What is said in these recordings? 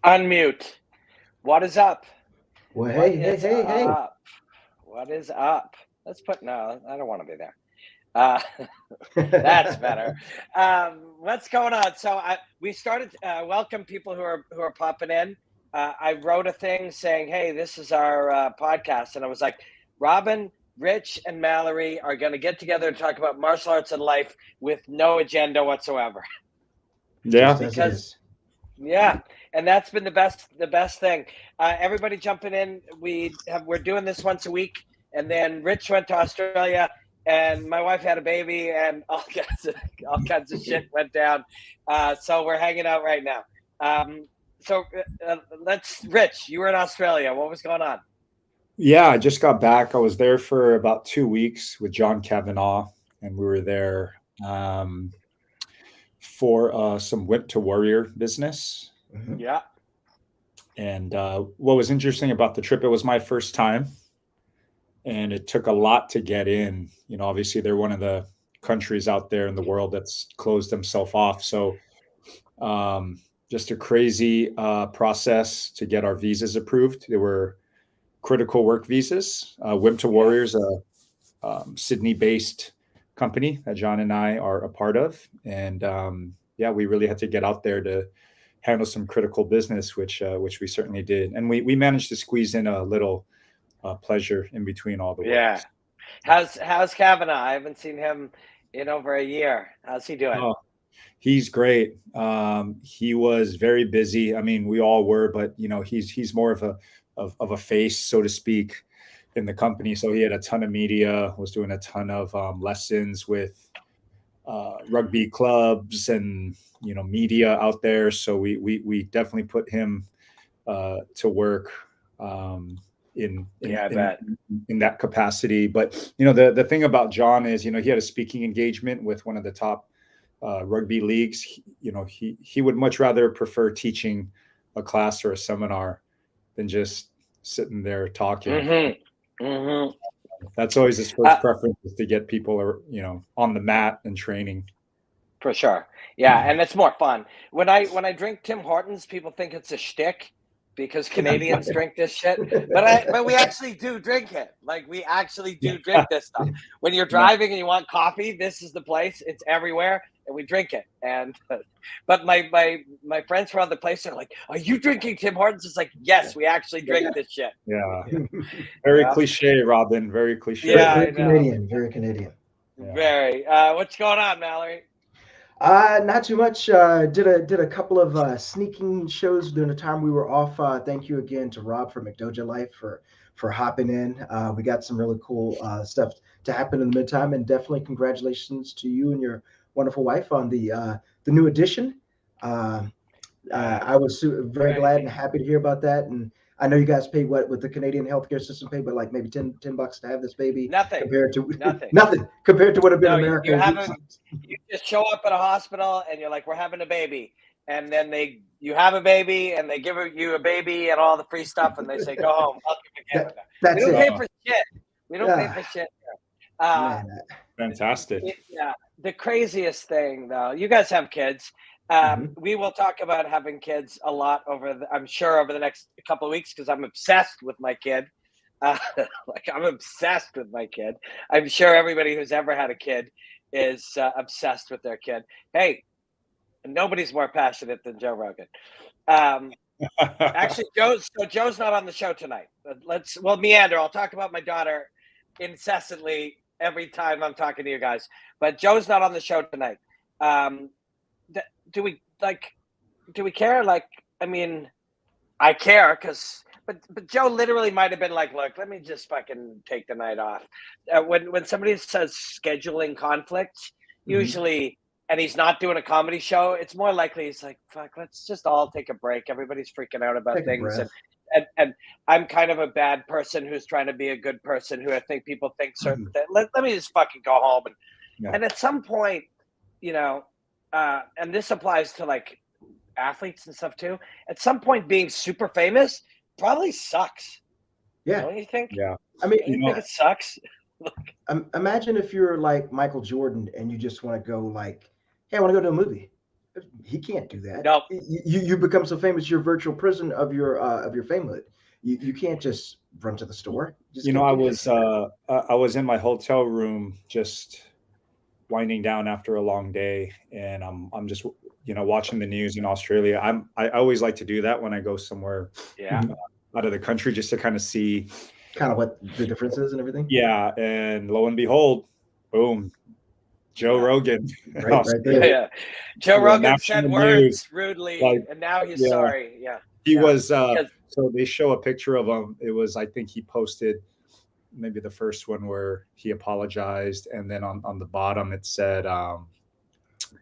Unmute. What is up? Well, What hey, is hey, hey, hey. up? What is up? Let's put no. I don't want to be there. Uh, that's better. What's going on? So we started. Welcome people who are popping in. I wrote a thing saying, "Hey, this is our podcast," and I was like, "Robin, Rich, and Mallory are going to get together and talk about martial arts and life with no agenda whatsoever." Just Yeah. as it Because is. yeah, and that's been the best thing. Everybody jumping in. We're doing this once a week, and then Rich went to Australia, and my wife had a baby, and all kinds of shit went down. So we're hanging out right now. So let's, Rich. You were in Australia. What was going on? Yeah, I just got back. I was there for about 2 weeks with John Kavanaugh, and we were there for some whip to warrior business. Mhm. Yeah. And what was interesting about the trip, it was my first time, and it took a lot to get in. Obviously, they're one of the countries out there in the world that's closed themselves off. So, just a crazy process to get our visas approved. There were critical work visas. Whip to Yeah. Warriors, Sydney-based company that John and I are a part of, and yeah, we really had to get out there to handle some critical business, which we certainly did, and we managed to squeeze in a little pleasure in between all the work. Yeah. How's Kavanaugh? I haven't seen him in over a year. How's he doing? Oh, he's great. He was very busy. I mean, we all were, but he's more of a face, so to speak, in the company. So he had a ton of media, was doing a ton of lessons with rugby clubs and media out there. So we definitely put him to work um, in, in Yeah, I in bet. in that capacity. But the thing about John is he had a speaking engagement with one of the top rugby leagues. He would much rather prefer teaching a class or a seminar than just sitting there talking. Mm-hmm. Mm-hmm. That's always his first preference, is to get people on the mat and training. For sure. Yeah, and it's more fun. When I drink Tim Hortons, people think it's a shtick because Canadians drink this shit. But we actually do drink it. Like we actually do drink this stuff. When you're No, driving and you want coffee, this is the place. It's everywhere, and we drink it. And but my friends from other places are like, "Are you drinking Tim Hortons?" It's like, yes, we actually drink this shit. yeah, very, very Yeah, cliche, Robin. Very cliche. yeah, very I know. Canadian. Very Canadian. Yeah. Very. What's going on, Mallory? Not too much. Did a couple of sneaking shows during the time we were off. Thank you again to Rob from McDoja Life for hopping in. We got some really cool stuff to happen in the meantime, and definitely congratulations to you and your wonderful wife on the new addition. Uh, Yeah, I was very glad and crazy. happy to hear about that. And I know you guys pay what with the Canadian healthcare system pay, but like maybe $10 to have this baby Nothing. compared to Nothing. nothing compared to what have been No, America you and haven't. You just show up at a hospital and you're like, "We're having a baby," and then you have a baby and they give you a baby and all the free stuff, and they say, "Go home. Welcome to that Canada." We that's don't it. pay Oh, for shit. We don't pay Ah, for shit. Uh, man. fantastic. yeah, the craziest thing though. You guys have kids. Mhm. We will talk about having kids a lot I'm sure over the next couple of weeks because I'm obsessed with my kid. Uh, like I'm obsessed with my kid. I'm sure everybody who's ever had a kid is obsessed with their kid. Hey, nobody's more passionate than Joe Rogan. Um, actually, Joe's not on the show tonight. We'll meander. I'll talk about my daughter incessantly every time I'm talking to you guys. But Joe's not on the show tonight. Um, do we like? Do we care? Like, I mean, I care because, but Joe literally might have been like, "Look, let me just fucking take the night off." When somebody says scheduling conflicts, Mhm. usually, and he's not doing a comedy show, it's more likely he's like, "Fuck, let's just all take a break." Everybody's freaking out about Take a things, and breath. and I'm kind of a bad person who's trying to be a good person who I think people think certain things. Let me just fucking go home Yeah. and at some point, you know, and this applies to like athletes and stuff too. At some point, being super famous probably sucks. Yeah. Don't you think? Yeah. I mean, Don't You you think know, it sucks? imagine if you're like Michael Jordan and you just want to go like, hey, I want to go to a movie. He can't do that. Nope. You become so famous, you're virtual prison of your famehood. You can't just run to the store. Just You know, can't I do was I was in my hotel room just winding down after a long day, and I'm just watching the news in Australia. I always like to do that when I go somewhere Yeah. out of the country, just to kind of see kind of what the difference is and everything. Yeah, and lo and behold, boom, Joe Rogan. Right there. Yeah. Joe Yeah, Rogan said national words news, rudely, like, and now he's yeah. sorry. Yeah. He Yeah. was Because- so they show a picture of him. It was, I think he posted maybe the first one where he apologized, and then on the bottom it said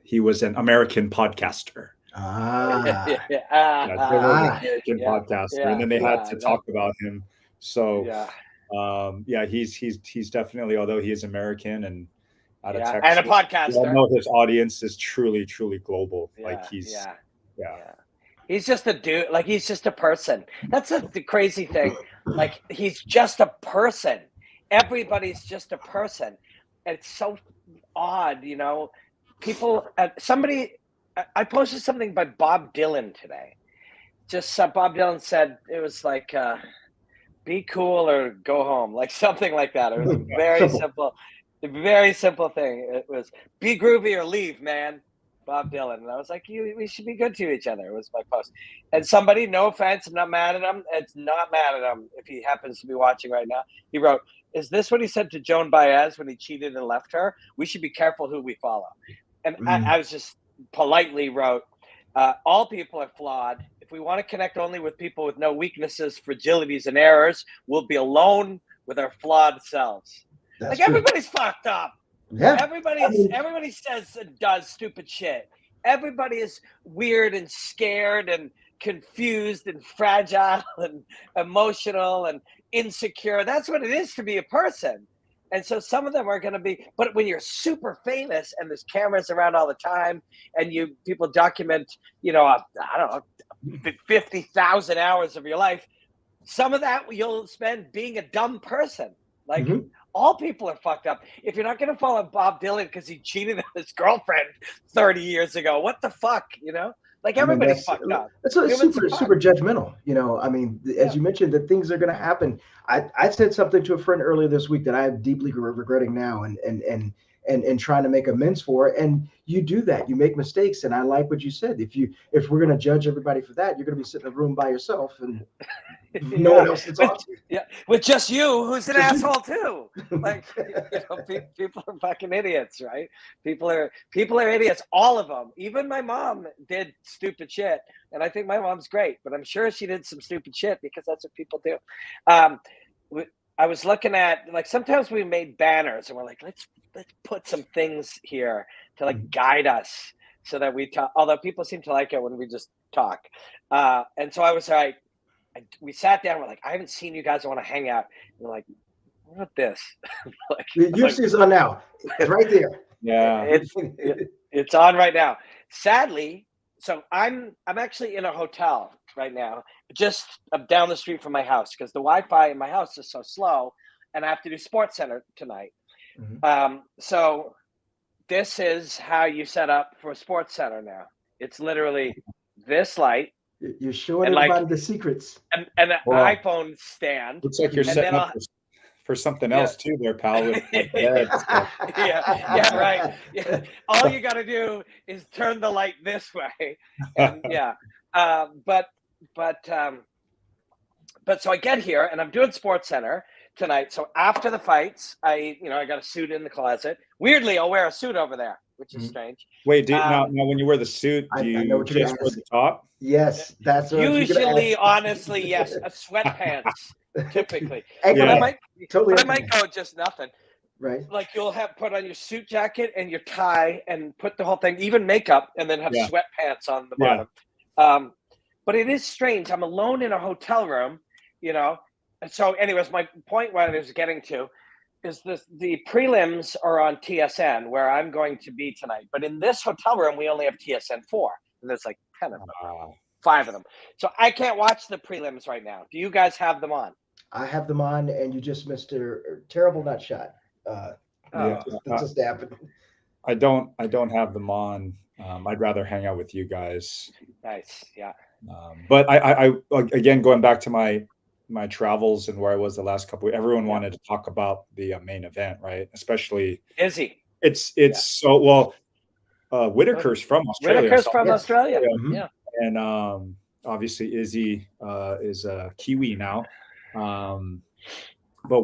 he was an American podcaster. Ah. Yeah, Joe Rogan, American yeah. podcaster, and then they had to talk about him. So yeah, he's definitely, although he is American and out of Texas, and a podcaster. We all know his audience is truly global. Like he's he's just a dude. Like he's just a person. That's the crazy thing. Like he's just a person. Everybody's just a person. And it's so odd, you know. People. Somebody. I posted something by Bob Dylan today. Just Bob Dylan said it was like, "Be cool or go home," like something like that. It was a very simple. A very simple thing. It was be groovy or leave, man. Bob Dylan. And I was like, we should be good to each other. It was my post. And somebody, no offense, I'm not mad at him. It's not mad at him if he happens to be watching right now. He wrote, "Is this what he said to Joan Baez when he cheated and left her? We should be careful who we follow." And I was just politely wrote, "All people are flawed. If we want to connect only with people with no weaknesses, fragilities, and errors, we'll be alone with our flawed selves." That's like everybody's fucked up. Yeah. Everybody says and does stupid shit. Everybody is weird and scared and confused and fragile and emotional and insecure. That's what it is to be a person. And so some of them are going to be, but when you're super famous and there's cameras around all the time and people document, I don't know, 50,000 hours of your life, some of that you'll spend being a dumb person. Like all people are fucked up. If you're not going to follow Bob Dylan because he cheated on his girlfriend 30 years ago, what the fuck, Like everybody's fucked up. It's super judgmental, I mean, as you mentioned, that things are going to happen. I said something to a friend earlier this week that I'm deeply regretting now and trying to make amends for. And you do that, you make mistakes. And I like what you said. If we're going to judge everybody for that, you're going to be sitting in a room by yourself and no one else to talk to. Yeah, with just you, who's an asshole too. Like, people are fucking idiots, right? People are idiots. All of them. Even my mom did stupid shit, and I think my mom's great, but I'm sure she did some stupid shit because that's what people do. I was looking at, like, sometimes we made banners and we're like, let's put some things here to like guide us so that we talk. Although people seem to like it when we just talk, and so I was like. We sat down. We're like, I haven't seen you guys. I want to hang out. And we're like, what about this? Like, the UFC is on now. It's right there. Yeah, it's on right now. Sadly, so I'm actually in a hotel right now, just down the street from my house because the Wi-Fi in my house is so slow, and I have to do Sports Center tonight. So this is how you set up for Sports Center now. It's literally this light. You're showing everybody the secrets. And an iPhone stand. Looks like you're setting up for something else too there, pal. With yeah, right. Yeah. All you got to do is turn the light this way. And but so I get here and I'm doing Sports Center tonight. So after the fights, I got a suit in the closet. Weirdly, I'll wear a suit over there, which is strange. Wait, now when you wear the suit, do you just wear the top? Yes, that's what usually. Honestly, yes, a sweatpants typically. But I might go just nothing. Right. Like you'll have put on your suit jacket and your tie and put the whole thing, even makeup, and then have sweatpants on the bottom. But it is strange. I'm alone in a hotel room, And so, anyways, my point what I was getting to is the prelims are on TSN where I'm going to be tonight. But in this hotel room, we only have TSN 4. And there's like 10 of them, 5 of them. So I can't watch the prelims right now. Do you guys have them on? I have them on, and you just missed a terrible nut shot. That just happened. I don't have them on. I'd rather hang out with you guys. Nice. Yeah. But I again, going back to my travels and where I was the last couple of, everyone wanted to talk about the main event, right? Especially Izzy. it's so well. Whitaker's from Australia. Whitaker's from Australia. Mm-hmm. Yeah. And obviously Izzy is a Kiwi now. But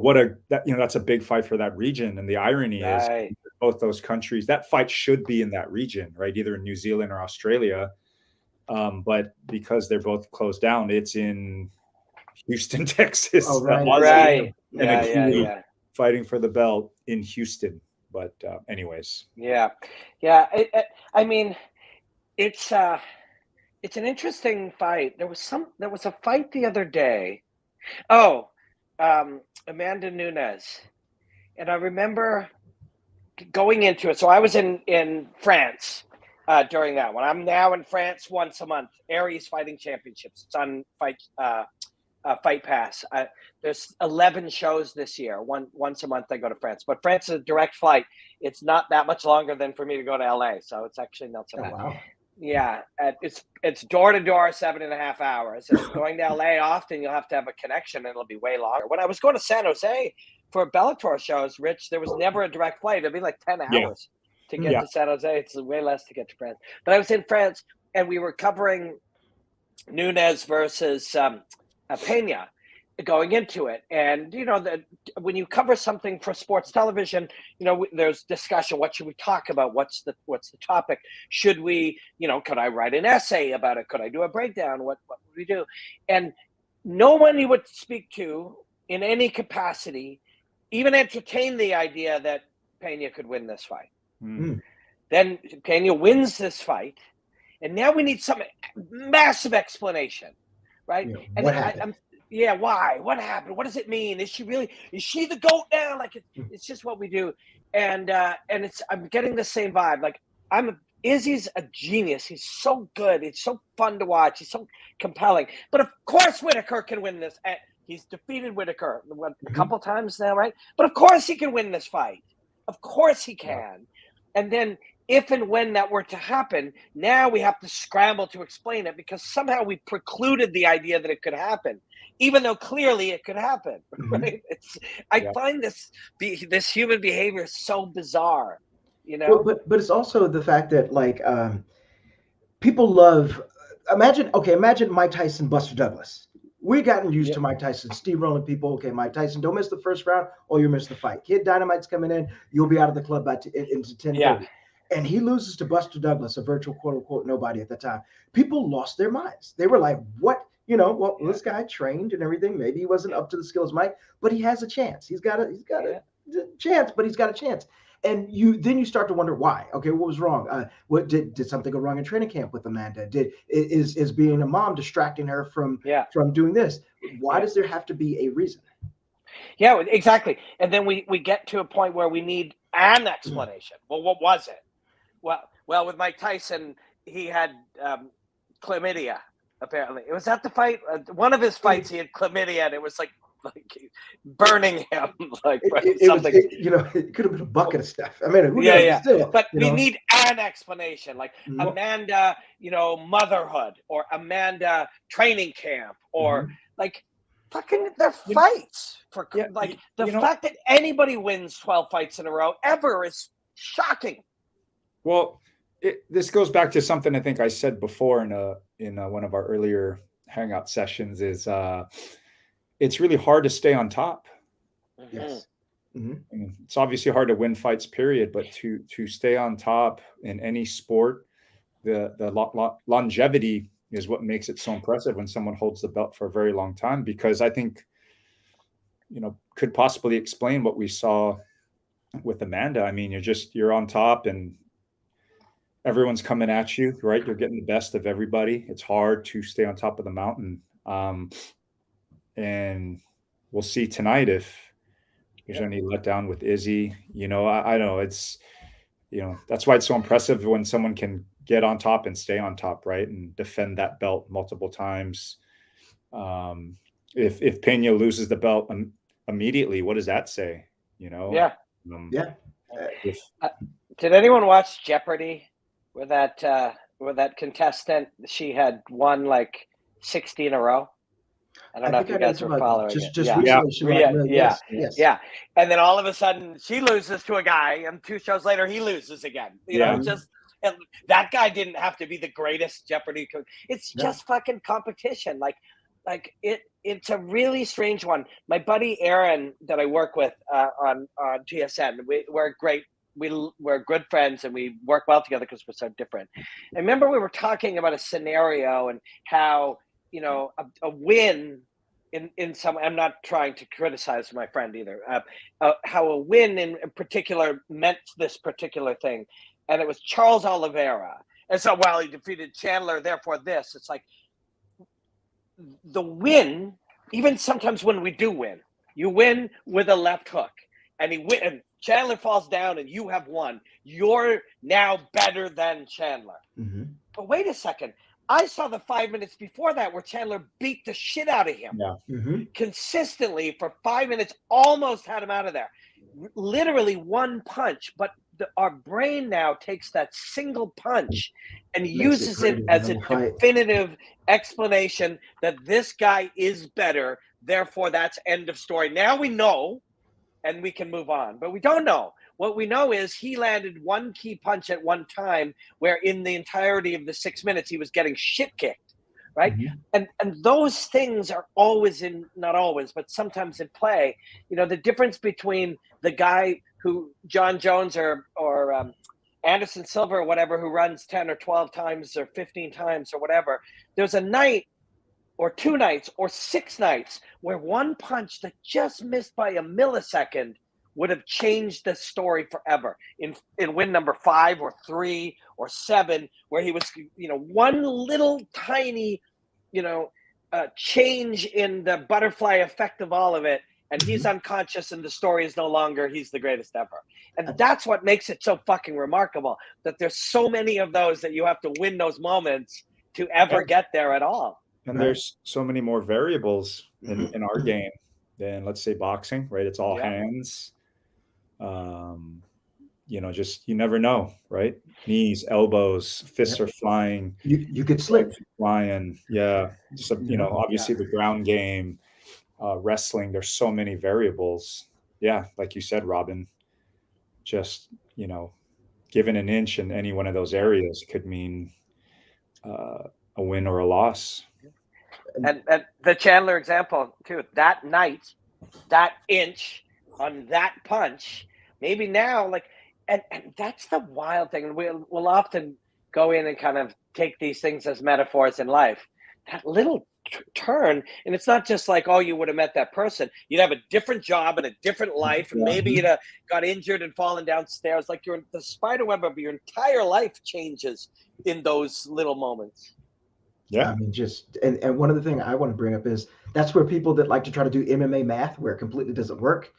that's a big fight for that region. And the irony is both those countries, that fight should be in that region, right? Either in New Zealand or Australia. But because they're both closed down, it's in Houston, Texas. Oh, right. Right. And a Kiwi Yeah. fighting for the belt in Houston. But anyways. Yeah. I mean, it's an interesting fight. There was a fight the other day. Oh, Amanda Nunes. And I remember going into it. So I was in France during that one. I'm now in France once a month. Aries Fighting Championships. It's on Fight Pass. There's 11 shows this year. Once a month I go to France. But France is a direct flight. It's not that much longer than for me to go to LA. So it's actually not so bad. Wow. Yeah, it's door to door, 7.5 hours. And going to LA often, you'll have to have a connection, and it'll be way longer. When I was going to San Jose for Bellator shows, Rich, there was never a direct flight. It'd be like 10 hours to get to San Jose. It's way less to get to France. But I was in France, and we were covering Nunes versus Pena going into it. And when you cover something for sports television, there's discussion. What should we talk about? What's the topic? Should we, could I write an essay about it? Could I do a breakdown? What would we do? And no one you would speak to in any capacity even entertain the idea that Pena could win this fight. Then Pena wins this fight, and now we need some massive explanation, right? What happened? Why? What happened? What does it mean? Is she the GOAT now? Like it's just what we do, and I'm getting the same vibe. Like Izzy's a genius. He's so good. It's so fun to watch. He's so compelling. But of course, Whitaker can win this. He's defeated Whitaker a couple times now, right? But of course, he can win this fight. Of course, he can. And then, if and when that were to happen, now we have to scramble to explain it because somehow we precluded the idea that it could happen, even though clearly it could happen. Right? I find this human behavior so bizarre, Well, but it's also the fact that people love. Imagine Mike Tyson, Buster Douglas. We've gotten used to Mike Tyson steamrolling people. Okay, Mike Tyson, don't miss the first round or you miss the fight. Kid Dynamite's coming in. You'll be out of the club by into 10:30. Yeah. And he loses to Buster Douglas, a virtual quote-unquote nobody at the time. People lost their minds. They were like, what? This guy trained and everything. Maybe he wasn't up to the skills, Mike, but he has a chance. He's got a chance, but he's got a chance. And then you start to wonder why. Okay, what was wrong? What did something go wrong in training camp with Amanda? Is being a mom distracting her from doing this? Why does there have to be a reason? Yeah, exactly. And then we get to a point where we need an explanation. Well, what was it? Well, with Mike Tyson, he had chlamydia. Apparently, it was at the fight. One of his fights, he had chlamydia, and it was like burning him. It could have been a bucket of stuff. I mean, still, but we need an explanation, like Amanda, motherhood, or Amanda training camp, or fucking their fights for the fact that anybody wins 12 fights in a row ever is shocking. Well, this goes back to something I think I said before in one of our earlier hangout sessions. Is it's really hard to stay on top. Yes. It's obviously hard to win fights, period. But to stay on top in any sport, the longevity is what makes it so impressive when someone holds the belt for a very long time. Because I think, could possibly explain what we saw with Amanda. I mean, you're on top and everyone's coming at you, right? You're getting the best of everybody. It's hard to stay on top of the mountain. And we'll see tonight if there's any letdown with Izzy. I know it's, that's why it's so impressive when someone can get on top and stay on top, right? And defend that belt multiple times. If Pena loses the belt immediately, what does that say? Did anyone watch Jeopardy? Where that contestant, she had won like 60 in a row. I don't I know think if you I know guys what you're were talking about. following it. Just Yeah. Yeah. recently, she won Yeah, like million. yeah, Yes, yes. yeah. And then all of a sudden she loses to a guy, and 2 shows later he loses again. You know, Yeah. just and that guy didn't have to be the greatest Jeopardy. It's Yeah. just fucking competition. Like it's a really strange one. My buddy Aaron that I work with on TSN, we're great. We're good friends and we work well together because we're so different. I remember we were talking about a scenario and how, you know, a win in some, I'm not trying to criticize my friend either, how a win in particular meant this particular thing. And it was Charles Oliveira. And so, well, he defeated Chandler, therefore this. It's like the win, even sometimes when we do win, you win with a left hook and and Chandler falls down and you have won. You're now better than Chandler. Mm-hmm. But wait a second. I saw the 5 minutes before that where Chandler beat the shit out of him. Yeah. Mm-hmm. Consistently for 5 minutes, almost had him out of there. Literally one punch, but our brain now takes that single punch and uses it as a definitive explanation that this guy is better. Therefore, that's end of story. Now we know and we can move on, but we don't know. What we know is he landed one key punch at one time where in the entirety of the 6 minutes, he was getting shit kicked, right? Mm-hmm. And those things are always not always, but sometimes in play. You know, the difference between the guy who, John Jones or Anderson Silva or whatever, who runs 10 or 12 times or 15 times or whatever, there's a night or 2 nights or 6 nights where one punch that just missed by a millisecond would have changed the story forever. In win number 5 or 3 or 7, where he was, you know, one little tiny, you know, change in the butterfly effect of all of it, and he's unconscious, and the story is no longer he's the greatest ever. And that's what makes it so fucking remarkable, that there's so many of those that you have to win those moments to ever get there at all. And there's so many more variables in our game than, let's say, boxing, right? It's all hands. You know, just you never know, right? Knees, elbows, fists are flying. You could slip. Flying, yeah. So, you know, obviously the ground game, wrestling, there's so many variables. Yeah, like you said, Robin, just, you know, given an inch in any one of those areas could mean a win or a loss. And the Chandler example too, that night, that inch on that punch, maybe now, like, and that's the wild thing. And we'll often go in and kind of take these things as metaphors in life. That little turn, and it's not just like, oh, you would have met that person. You'd have a different job and a different life, and maybe you'd have got injured and fallen downstairs. Like the spider web of your entire life changes in those little moments. Yeah, I mean, just and one of the things I want to bring up is that's where people that like to try to do MMA math, where it completely doesn't work.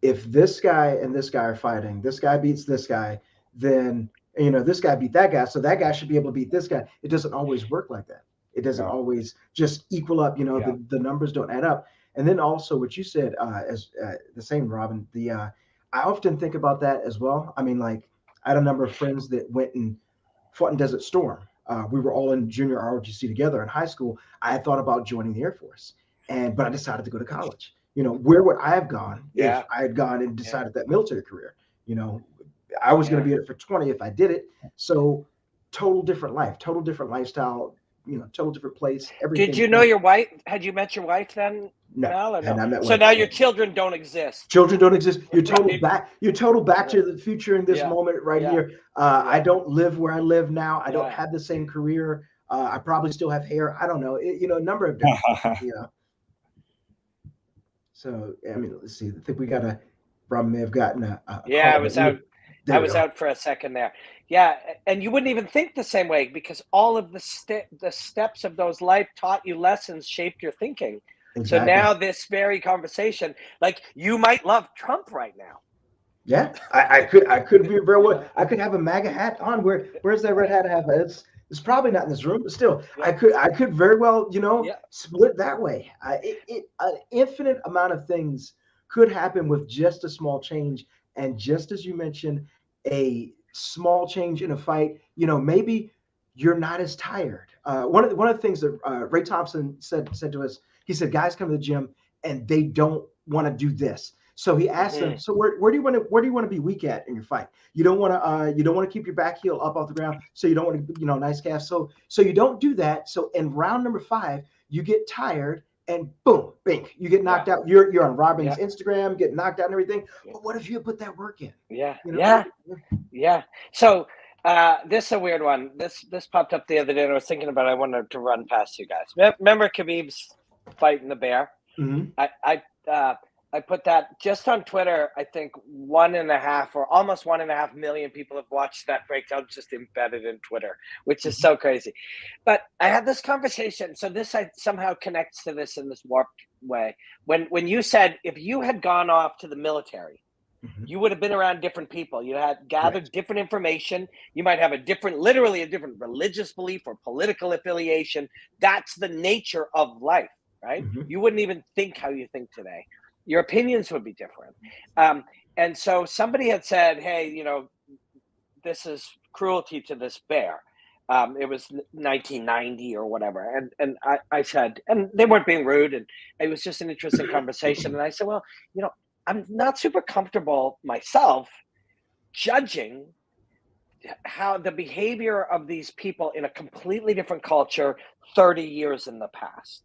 If this guy and this guy are fighting, this guy beats this guy, then, you know, this guy beat that guy, so that guy should be able to beat this guy. It doesn't always work like that. It doesn't always just equal up. You know, the numbers don't add up. And then also what you said, as the same, Robin. I often think about that as well. I mean, like, I had a number of friends that went and fought in Desert Storm. We were all in junior ROTC together in high school. I had thought about joining the Air Force, but I decided to go to college. You know, where would I have gone if I had gone and decided that military career? You know, I was going to be in it for 20 if I did it. So total different life, total different lifestyle, you know, total different place. Everything. Did you know your wife? Had you met your wife then? No, Mel, or no? I met so now your children don't exist. Children don't exist. You're total back. You're total back to the future in this moment right here. I don't live where I live now. I don't have the same career. I probably still have hair. I don't know. You know, a number of different. You know. So I mean, let's see. I think we got a. Rob may have gotten a I was out. I was out for a second there. Yeah, and you wouldn't even think the same way because all of the steps of those life taught you lessons, shaped your thinking. Exactly. So now this very conversation, like you might love Trump right now. Yeah, I could be very well. I could have a MAGA hat on. Where's that red hat I have? It's probably not in this room, but still, I could very well, you know, split that way. An infinite amount of things could happen with just a small change, and just as you mentioned, a small change in a fight, maybe you're not as tired. One of the things that Ray Thompson said to us, he said, guys come to the gym and they don't want to do this. So he asked them, so where do you want to be weak at in your fight? You don't want to keep your back heel up off the ground. So you don't want to, nice calf. So you don't do that. So in round number 5, you get tired and boom, bink, you get knocked out. You're on Robin's Instagram, get knocked out and everything. But what if you put that work in? Yeah. So this is a weird one. This popped up the other day, and I was thinking about it. I wanted to run past you guys. Remember Khabib's fighting the bear? Mm-hmm. I put that just on Twitter. I think 1.5 or almost 1.5 million people have watched that breakdown just embedded in Twitter, which is so crazy. But I had this conversation. So this somehow connects to this in this warped way. When you said if you had gone off to the military, you would have been around different people. You had gathered different information. You might have literally a different religious belief or political affiliation. That's the nature of life, right? You wouldn't even think how you think today. Your opinions would be different. And so somebody had said, hey, this is cruelty to this bear. It was 1990 or whatever. And I said, and they weren't being rude. And it was just an interesting conversation. And I said, well, I'm not super comfortable myself judging how the behavior of these people in a completely different culture 30 years in the past.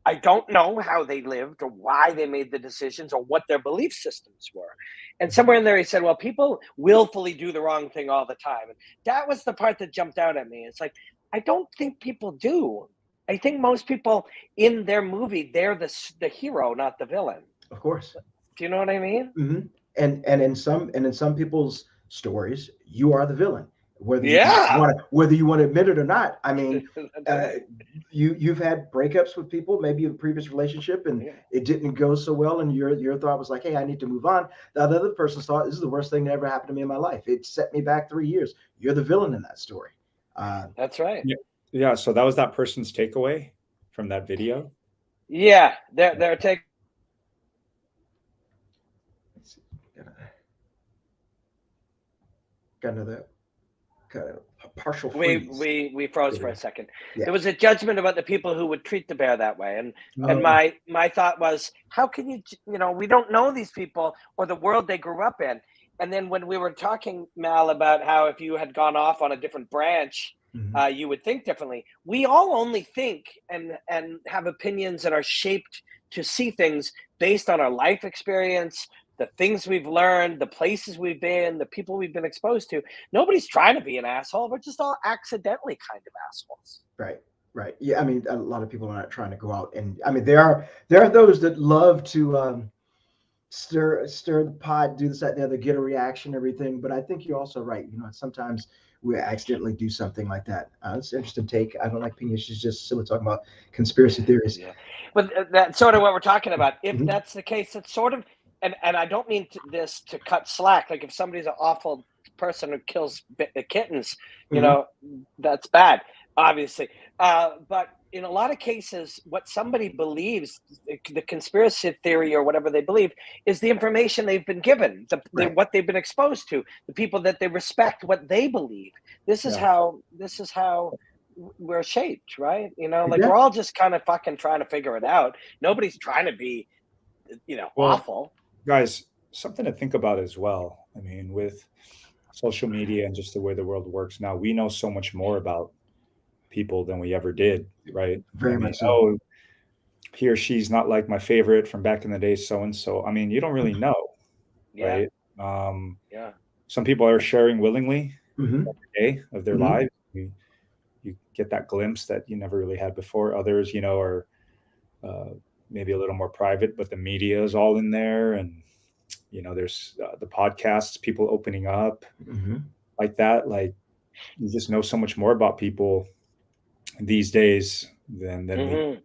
I don't know how they lived or why they made the decisions or what their belief systems were. And somewhere in there, he said, well, people willfully do the wrong thing all the time. And that was the part that jumped out at me. It's like, I don't think people do. I think most people in their movie, they're the hero, not the villain. Of course. Do you know what I mean? Mm-hmm. And in some people's stories, you are the villain. Whether you want to admit it or not. I mean, you've had breakups with people, maybe in a previous relationship, and it didn't go so well, and your thought was like, hey, I need to move on. The other person's thought, this is the worst thing that ever happened to me in my life. It set me back 3 years. You're the villain in that story. That's right. Yeah. So that was that person's takeaway from that video. Yeah, their take. Got another kind of partial freeze. We froze for a second. There was a judgment about the people who would treat the bear that way, and my thought was, how can you we don't know these people or the world they grew up in. And then when we were talking, Mal, about how if you had gone off on a different branch, you would think differently. We all only think and have opinions and are shaped to see things based on our life experience, the things we've learned, the places we've been, the people we've been exposed to. Nobody's trying to be an asshole. We're just all accidentally kind of assholes. Right. Yeah. I mean, a lot of people are not trying to go out, and I mean, there are those that love to stir the pot, do this, that, and the other, get a reaction, everything. But I think you're also right. Sometimes we accidentally do something like that. It's an interesting take. I don't like being issues, just silly talking about conspiracy theories. Yeah. But that's sort of what we're talking about. If that's the case, it's sort of, and I don't mean this to cut slack. Like if somebody's an awful person who kills kittens, that's bad, obviously. But in a lot of cases, what somebody believes, the conspiracy theory or whatever they believe, is the information they've been given, what they've been exposed to, the people that they respect, what they believe. This is how we're shaped, right? We're all just kind of fucking trying to figure it out. Nobody's trying to be, awful. Guys, something to think about as well. I mean, with social media and just the way the world works now, we know so much more about people than we ever did, right? Very much so. Oh, he or she's not like my favorite from back in the day, so and so. I mean, you don't really know, right? Some people are sharing willingly every day of their lives. You get that glimpse that you never really had before. Others, are maybe a little more private, but the media is all in there, and there's the podcasts, people opening up like that. Like, you just know so much more about people these days than we.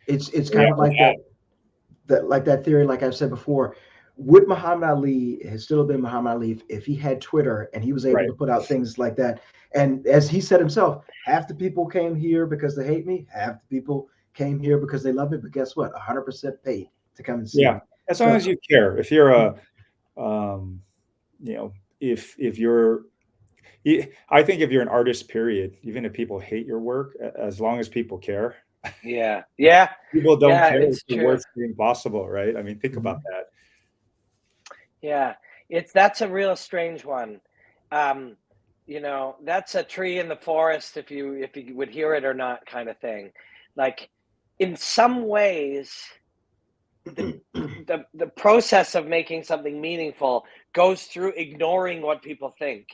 It's kind of like that theory, like I've said before. Would Muhammad Ali have still been Muhammad Ali if he had Twitter and he was able to put out things like that? And as he said himself, half the people came here because they hate me, half the people came here because they love me. But guess what? 100% paid to come and see me. As long as you care. If you're if you're I think if you're an artist, period, even if people hate your work, as long as people care, Yeah. Yeah. people don't Yeah. care, it's It's the true. worst thing possible, right? I mean, think about that. Yeah. That's a real strange one. Um, that's a tree in the forest if you would hear it or not kind of thing. Like in some ways, the the process of making something meaningful goes through ignoring what people think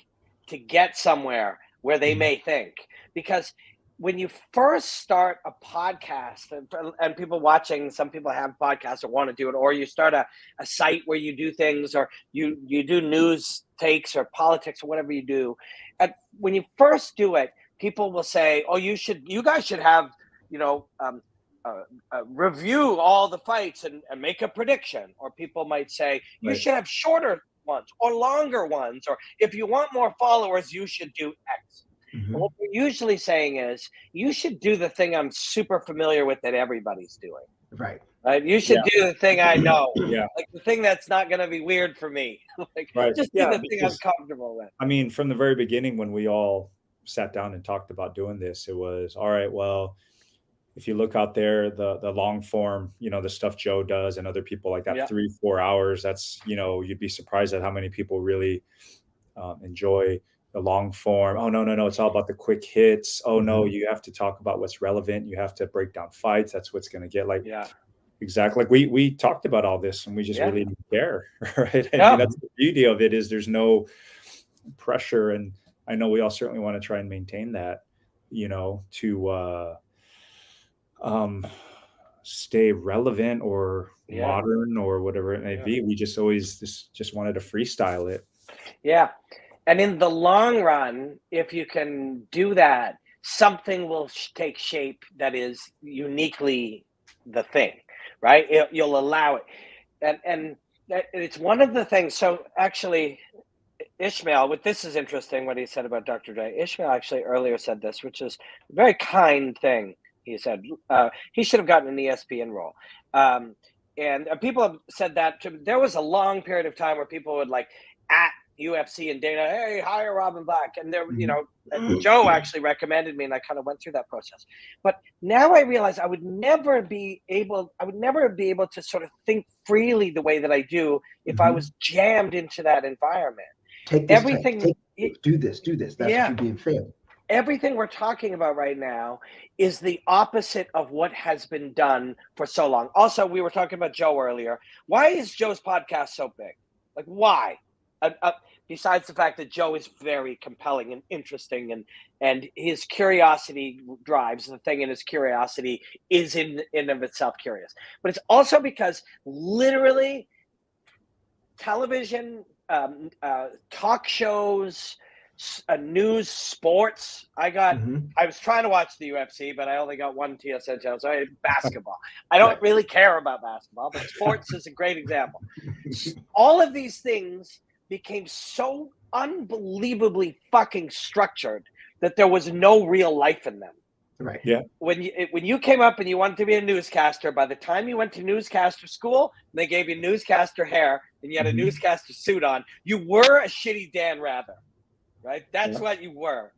to get somewhere where they Mhm. may think, because when you first start a podcast, and people watching, some people have podcasts or want to do it, or you start a site where you do things, or you do news takes or politics or whatever you do, and when you first do it, people will say, oh, you guys should have, you know um, review all the fights and make a prediction. Or people might say, you Right. should have shorter ones or longer ones. Or if you want more followers, you should do X. And what Mhm. we're usually saying is, you should do the thing I'm super familiar with that everybody's doing. Right. Right? You Yeah. should do the thing I know, Yeah. like the thing that's not going to be weird for me. Like, Right. just do Yeah. the thing I'm Because comfortable with. I mean, from the very beginning, when we all sat down and talked about doing this, it was all right. Well, if you look out there, the long form, the stuff Joe does and other people like that, Yeah. 3-4 hours, that's, you'd be surprised at how many people really enjoy the long form. Oh, no, no, no. It's all about the quick hits. Oh, no, Mhm. you have to talk about what's relevant. You have to break down fights. That's what's going to get like, Yeah. exactly. Like we talked about all this and we just Yeah. really didn't care. Right. I mean, No. that's the beauty of it, is there's no pressure. And I know we all certainly want to try and maintain that, to, um, stay relevant or Yeah. modern or whatever it may Yeah. be. We just always just wanted to freestyle it. Yeah. And in the long run, if you can do that, something will take shape that is uniquely the thing, right? You'll allow it. And it's one of the things. So actually, Ishmael, what this is interesting, what he said about Dr. Dre. Ishmael actually earlier said this, which is a very kind thing. He said he should have gotten an ESPN role. And people have said that there was a long period of time where people would like at UFC and Dana, hey, hire Robin Black. And there, Mhm. Joe actually recommended me, and I kind of went through that process. But now I realize I would never be able to sort of think freely the way that I do if I Mhm. was jammed into that environment. Take this time. Everything, Do this. Do this. That's what yeah, you're being fed. everything we're talking about right now is the opposite of what has been done for so long. Also, we were talking about Joe earlier. Why is Joe's podcast so big? Like, why? Besides the fact that Joe is very compelling and interesting, and his curiosity drives the thing, and his curiosity is in of itself curious. But it's also because literally television, talk shows, news, sports. Mhm. I was trying to watch the UFC, but I only got one TSN channel. So I had basketball. I Right. don't really care about basketball, but sports is a great example. All of these things became so unbelievably fucking structured that there was no real life in them. Right. Yeah. When you came up and you wanted to be a newscaster, by the time you went to newscaster school, they gave you newscaster hair and you had a Mhm. newscaster suit on. You were a shitty Dan Rather, right? That's Yeah. what you were.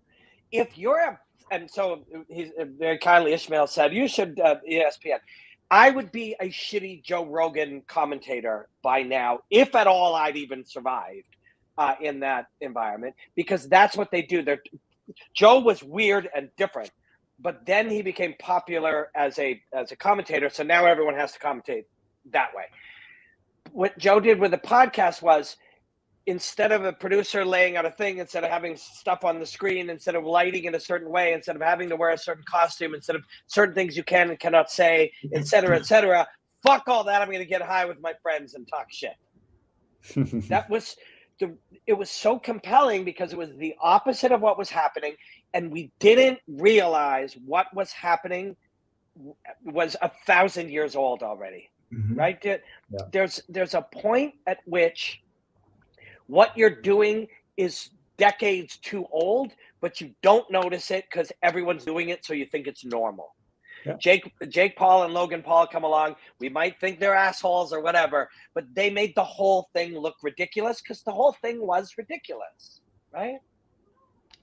If you're a, and so he's very kindly, Ishmael said, you should ESPN. I would be a shitty Joe Rogan commentator by now, if at all I'd even survived in that environment, because that's what they do. Joe was weird and different, but then he became popular as a commentator. So now everyone has to commentate that way. What Joe did with the podcast was, instead of a producer laying out a thing, instead of having stuff on the screen, instead of lighting in a certain way, instead of having to wear a certain costume, instead of certain things you can and cannot say, etc., fuck all that. I'm going to get high with my friends and talk shit. That was it was so compelling because it was the opposite of what was happening, and we didn't realize what was happening was 1,000 years old already. Mhm. Right? Yeah. There's a point at which what you're doing is decades too old, but you don't notice it because everyone's doing it, so you think it's normal. Yeah. Jake Paul and Logan Paul come along. We might think they're assholes or whatever, but they made the whole thing look ridiculous because the whole thing was ridiculous, right?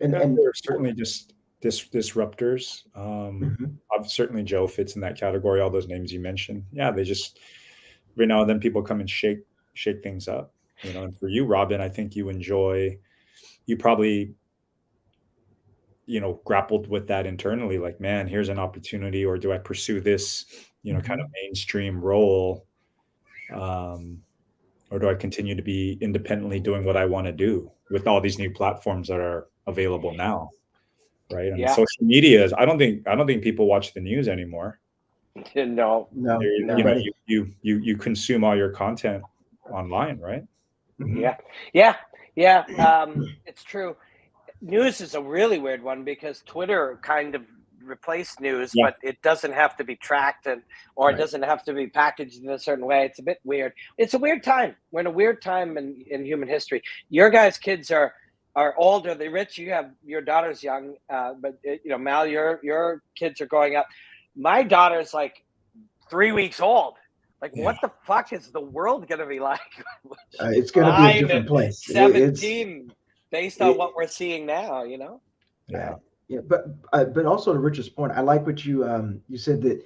And there are certainly just disruptors. Mhm. Certainly Joe fits in that category. All those names you mentioned, yeah, they just every now and then people come and shake things up. And for you, Robin, I think you probably grappled with that internally, like, man, here's an opportunity, or do I pursue this kind of Mhm. mainstream role, um, or do I continue to be independently doing what I want to do with all these new platforms that are available now, right? I mean, Yeah. social media is, I don't think people watch the news anymore. No, No, no. You consume all your content online, right? Mhm. Yeah. It's true. News is a really weird one because Twitter kind of replaced news, Yeah. but it doesn't have to be tracked or it Right. doesn't have to be packaged in a certain way. It's a bit weird. It's a weird time. We're in a weird time in human history. Your guys' kids are older. They Rich, you have your daughter's young, but Mal, your kids are growing up. My daughter's like 3 weeks old. Like, Yeah. what the fuck is the world gonna be like? She's It's going to be a 9 different and place. It's 17 based on it, what we're seeing now, uh, Yeah. yeah, but also to Richard's point, I like what you said, that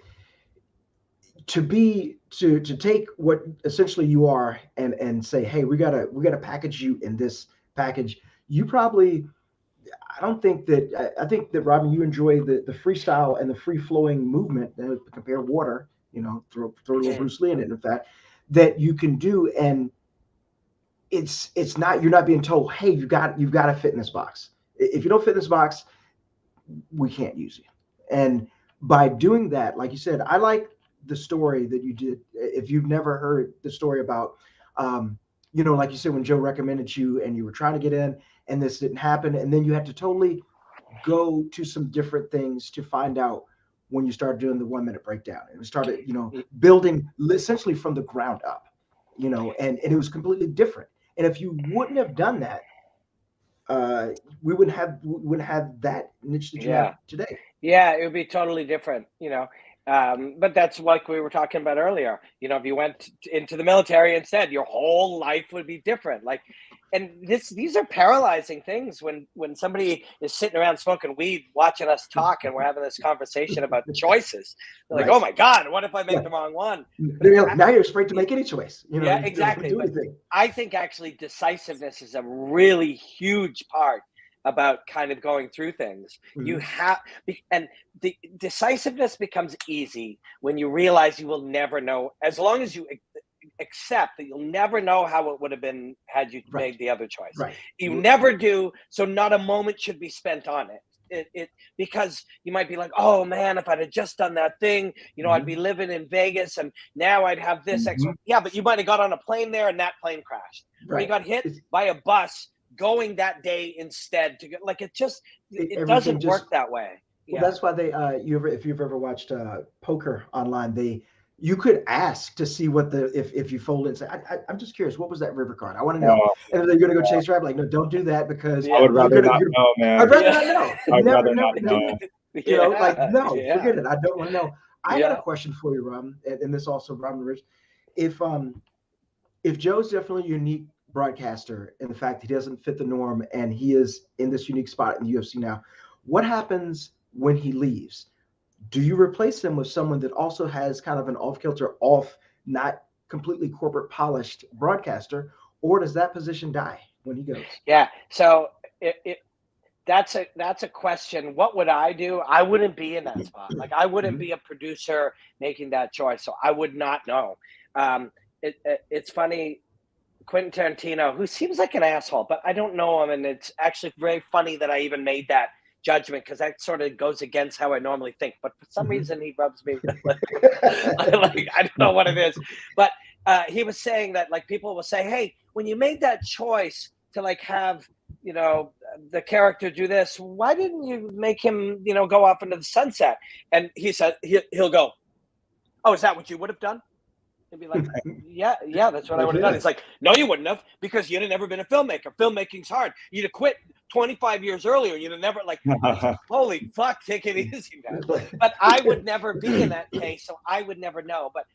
to take what essentially you are and say, hey, we gotta package you in this package. You probably, I don't think that I think that, Robin, you enjoy the freestyle and the free flowing movement, compare water, throw a little Mm, Bruce Lee in it, in fact, that you can do. And it's not, you're not being told, hey, you've got to fit in this box. If you don't fit in this box, we can't use you. And by doing that, like you said, I like the story that you did. If you've never heard the story about, like you said, when Joe recommended you and you were trying to get in and this didn't happen, and then you had to totally go to some different things to find out when you started doing the 1 minute breakdown, and we started, mm, building essentially from the ground up, and it was completely different. And if you wouldn't have done that, uh, we wouldn't have that niche that you have yeah. today. Yeah, it would be totally different. But that's like we were talking about earlier. If you went into the military instead, your whole life would be different. Like, and these are paralyzing things when somebody is sitting around smoking weed, watching us talk, and we're having this conversation about choices. They're like, Right. "Oh my God, what if I make Yeah. the wrong one?" But Now you're afraid to make any choice. yeah, You don't want to exactly. do But anything. I think actually decisiveness is a really huge part about kind of going through things. You Mhm. have, and the decisiveness becomes easy when you realize you will never know, as long as you accept that you'll never know how it would have been had you Right. made the other choice. Right. You never do, so not a moment should be spent on it. Because you might be like, oh man, if I'd have just done that thing, I'd be Mhm. living in Vegas and now I'd have this extra. Mhm. Yeah, but you might have got on a plane there and that plane crashed, or you Right. got hit It's by a bus going that day instead to get, like, it everything doesn't just work that way. Well, Yeah. that's why if you've ever watched poker online, you could ask to see what if you fold it and say, I'm just curious, what was that river card? I want to know. Oh, And then you're gonna go chase rabbit. Like, no, don't do that, because I Yeah. would you're rather gonna not you're know, I'd man. rather Yeah. not know. I'd Never, rather not never know. know. Like, Yeah. no, Yeah. forget it. I don't want to know. I got a Yeah. question for you, Robin, and this also, Robin Rich. If Joe's definitely a unique broadcaster, in the fact he doesn't fit the norm and he is in this unique spot in the UFC now, what happens when he leaves? Do you replace him with someone that also has kind of an off-kilter, not completely corporate polished broadcaster, or does that position die when he goes? Yeah. So that's a question. What would I do? I wouldn't be in that spot. Like, I wouldn't Mhm. be a producer making that choice, so I would not know. It's funny. Quentin Tarantino, who seems like an asshole, but I don't know him, and it's actually very funny that I even made that judgment because that sort of goes against how I normally think. But for some Mhm. reason, he rubs me like, like I don't know what it is. But he was saying that, like, people will say, "Hey, when you made that choice to, like, have the character do this, why didn't you make him go off into the sunset?" And he said he'll go, "Oh, is that what you would have done?" And be like, yeah, yeah, that's what I Like, would have done. yeah. It's like, no, you wouldn't have, because you'd have never been a filmmaker. Filmmaking's hard. You'd have quit 25 years earlier. You'd have never, like, holy fuck, take it easy, man. But I would never be in that case, so I would never know. But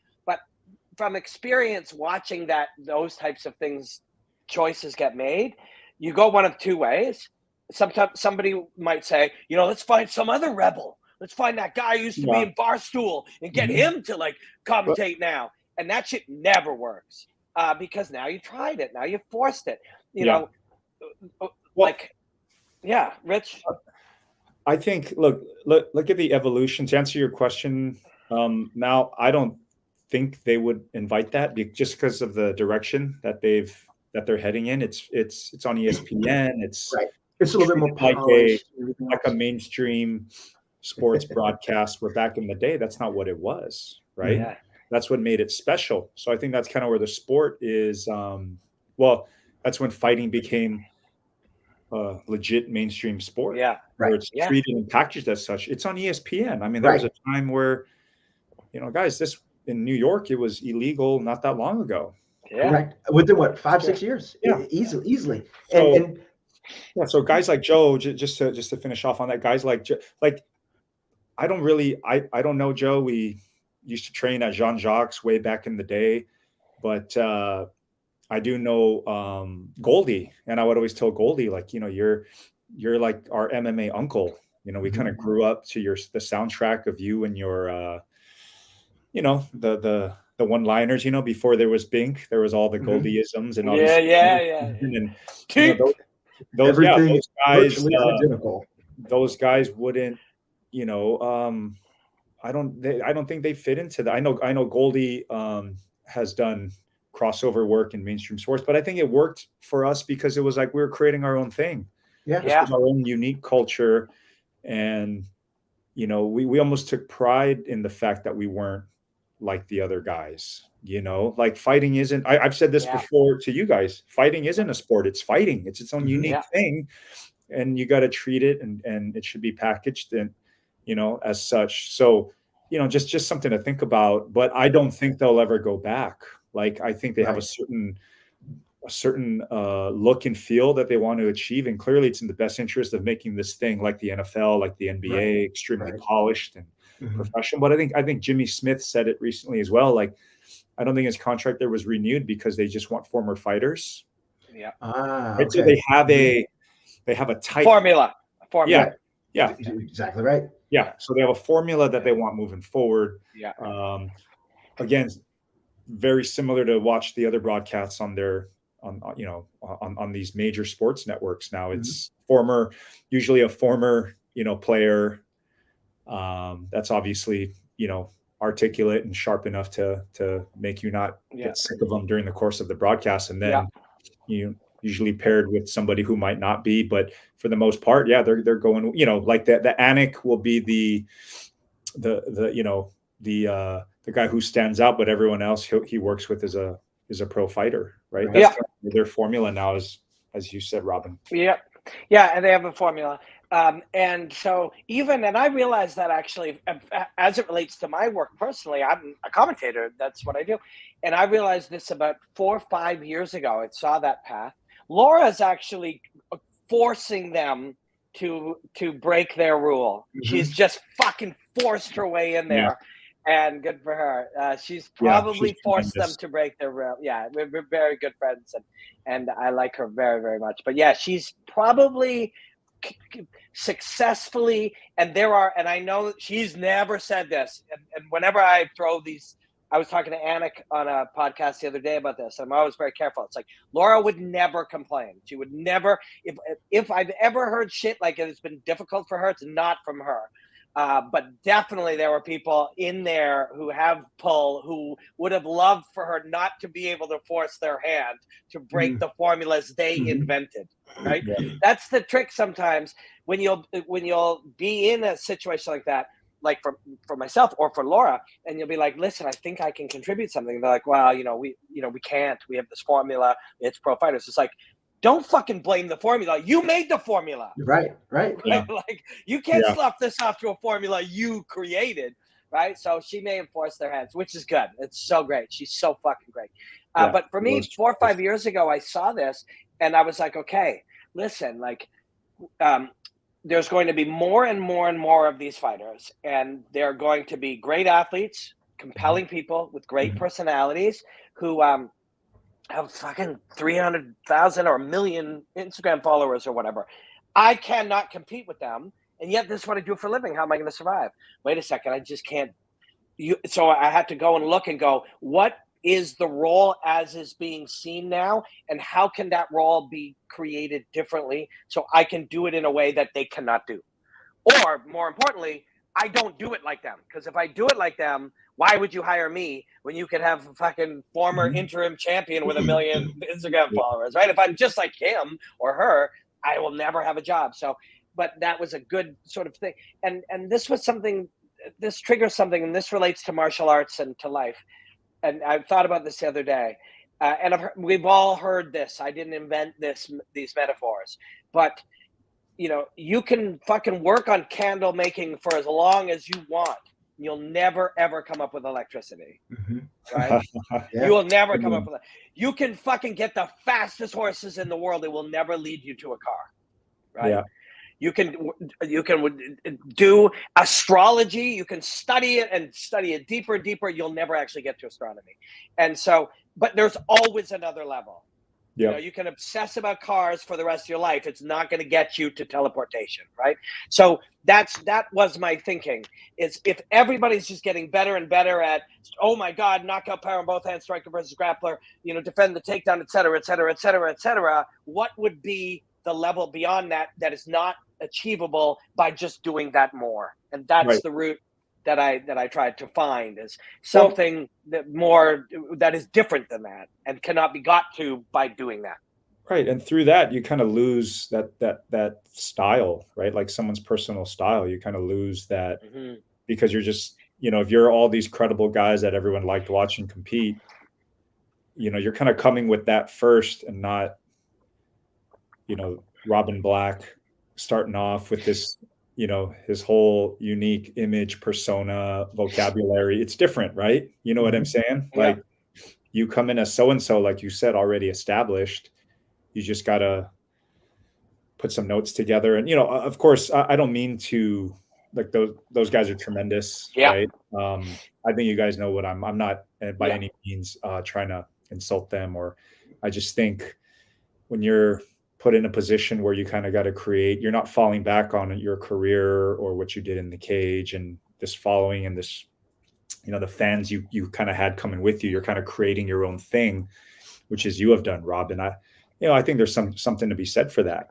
from experience watching those types of things, choices get made, you go one of two ways. sometimes somebody might say, let's find some other rebel. Let's find that guy who used to be in Barstool and get him to like commentate now. And that shit never works because now you tried it. Now you forced it. Rich. I think look at the evolution. To answer your question, now I don't think they would invite that just because of the direction that they're heading in. It's on ESPN. It's right. It's a little bit more polished, like a mainstream sports broadcast. Where back in the day, that's not what it was, right? Yeah. That's what made it special. So I think that's kind of where the sport is. That's when fighting became a legit mainstream sport. Yeah, where it's treated and packaged as such. It's on ESPN. I mean, there was a time where, guys, this in New York, it was illegal not that long ago. Yeah. Correct. Within what, 5-6 years? Yeah. Easily. So, so guys like Joe, just to finish off on that, guys like Joe, like I don't know Joe. We used to train at Jean-Jacques way back in the day, but I do know Goldie, and I would always tell Goldie, like, you're like our MMA uncle. We kind of grew up to the soundtrack of you and your the one-liners. Before there was Bink, there was all the Goldieisms and all these. And those guys, identical. Those guys wouldn't, I don't think they fit into that. I know Goldie has done crossover work in mainstream sports, but I think it worked for us because it was like we were creating our own thing. This was our own unique culture, and we almost took pride in the fact that we weren't like the other guys. Like fighting isn't. I've said this before to you guys. Fighting isn't a sport. It's fighting. It's its own unique thing, and you got to treat it, and it should be packaged and as such. So just something to think about. But I don't think they'll ever go back. Like I think they have a certain look and feel that they want to achieve, and clearly it's in the best interest of making this thing like the NFL, like the NBA, extremely polished and professional. But I think Jimmy Smith said it recently as well. Like I don't think his contract there was renewed because they just want former fighters. Yeah. Right? So they have a tight formula. Yeah. Exactly right. Yeah. So they have a formula that they want moving forward. Yeah. Again, very similar to watch the other broadcasts on their on these major sports networks now. It's usually a former player that's obviously articulate and sharp enough to make you not get sick of them during the course of the broadcast, and then usually paired with somebody who might not be, but for the most part, they're going, like the Anik will be the guy who stands out, but everyone else he works with is a pro fighter, right? That's kind of their formula now, as you said, Robin. Yeah, and they have a formula. And so and I realize that actually, as it relates to my work personally, I'm a commentator. That's what I do. And I realized this about 4 or 5 years ago. I saw that path. Laura's actually forcing them to break their rule. She's just fucking forced her way in there. And good for her. She's probably forced them to break their rule. Yeah, we're very good friends, and I like her very, very much. But she's probably successfully, and I know she's never said this, and whenever I throw these, I was talking to Anik on a podcast the other day about this. I'm always very careful. It's like Laura would never complain. She would never, if I've ever heard shit like it's been difficult for her, it's not from her. But definitely there were people in there who have pull, who would have loved for her not to be able to force their hand to break the formulas they invented, right? That's the trick sometimes when you'll be in a situation like that, like for myself or for Laura, and you'll be like, listen, I think I can contribute something. They're like, well, we can't. We have this formula. It's pro fighters. It's like, don't fucking blame the formula. You made the formula. Right. Yeah. Like you can't slough this off to a formula you created, right? So she may have forced their hands, which is good. It's so great. She's so fucking great. But for me, 4 or 5 years ago, I saw this and I was like, okay, listen, like there's going to be more and more and more of these fighters, and they're going to be great athletes, compelling people with great personalities who have fucking 300,000 or 1 million Instagram followers or whatever. I cannot compete with them, and yet this is what I do for a living. How am I going to survive? Wait a second, I just can't. So I had to go and look and go, what is the role as is being seen now, and how can that role be created differently so I can do it in a way that they cannot do? Or more importantly, I don't do it like them. Because if I do it like them, why would you hire me when you could have a fucking former interim champion with 1 million Instagram followers, right? If I'm just like him or her, I will never have a job. So, but that was a good sort of thing. And this was something, this triggers something, and this relates to martial arts and to life. And I thought about this the other day. And we've all heard this. I didn't invent these metaphors, but you can fucking work on candle making for as long as you want. You'll never, ever come up with electricity, right? Yeah. You will never come up with it. You can fucking get the fastest horses in the world. It will never lead you to a car, right? Yeah. You can do astrology. You can study it and study it deeper and deeper. You'll never actually get to astronomy. And so, but there's always another level. Yeah. You can obsess about cars for the rest of your life. It's not going to get you to teleportation, right? So that was my thinking, is if everybody's just getting better and better at, oh my God, knockout power in both hands, striker versus grappler, defend the takedown, et cetera, et cetera, et cetera, et cetera, what would be the level beyond that is not achievable by just doing that more? And that's the route that I tried to find, is something that is different than that and cannot be got to by doing that. Right. And through that, you kind of lose that style, right? Like someone's personal style, you kind of lose that because you're just, if you're all these credible guys that everyone liked watching compete, you're kind of coming with that first and not, Robin Black starting off with this, his whole unique image, persona, vocabulary. It's different, right? You know what I'm saying? Yeah. Like you come in as so-and-so, like you said, already established. You just got to put some notes together. And, of course, I don't mean to, like, those guys are tremendous, right? I think you guys know what I'm not by any means trying to insult them, or I just think when you're put in a position where you kind of got to create, you're not falling back on your career or what you did in the cage and this following and this, the fans you kind of had coming with you. You're kind of creating your own thing, which is you have done, Rob. And I think there's something to be said for that,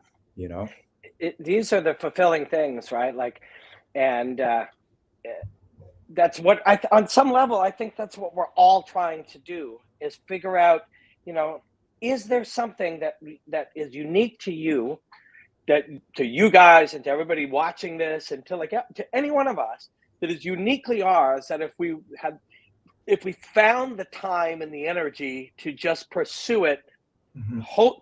These are the fulfilling things, right? Like, and that's what on some level, I think that's what we're all trying to do, is figure out, is there something that is unique to you, that to you guys and to everybody watching this, and to any one of us, that is uniquely ours, that if we found the time and the energy to just pursue it,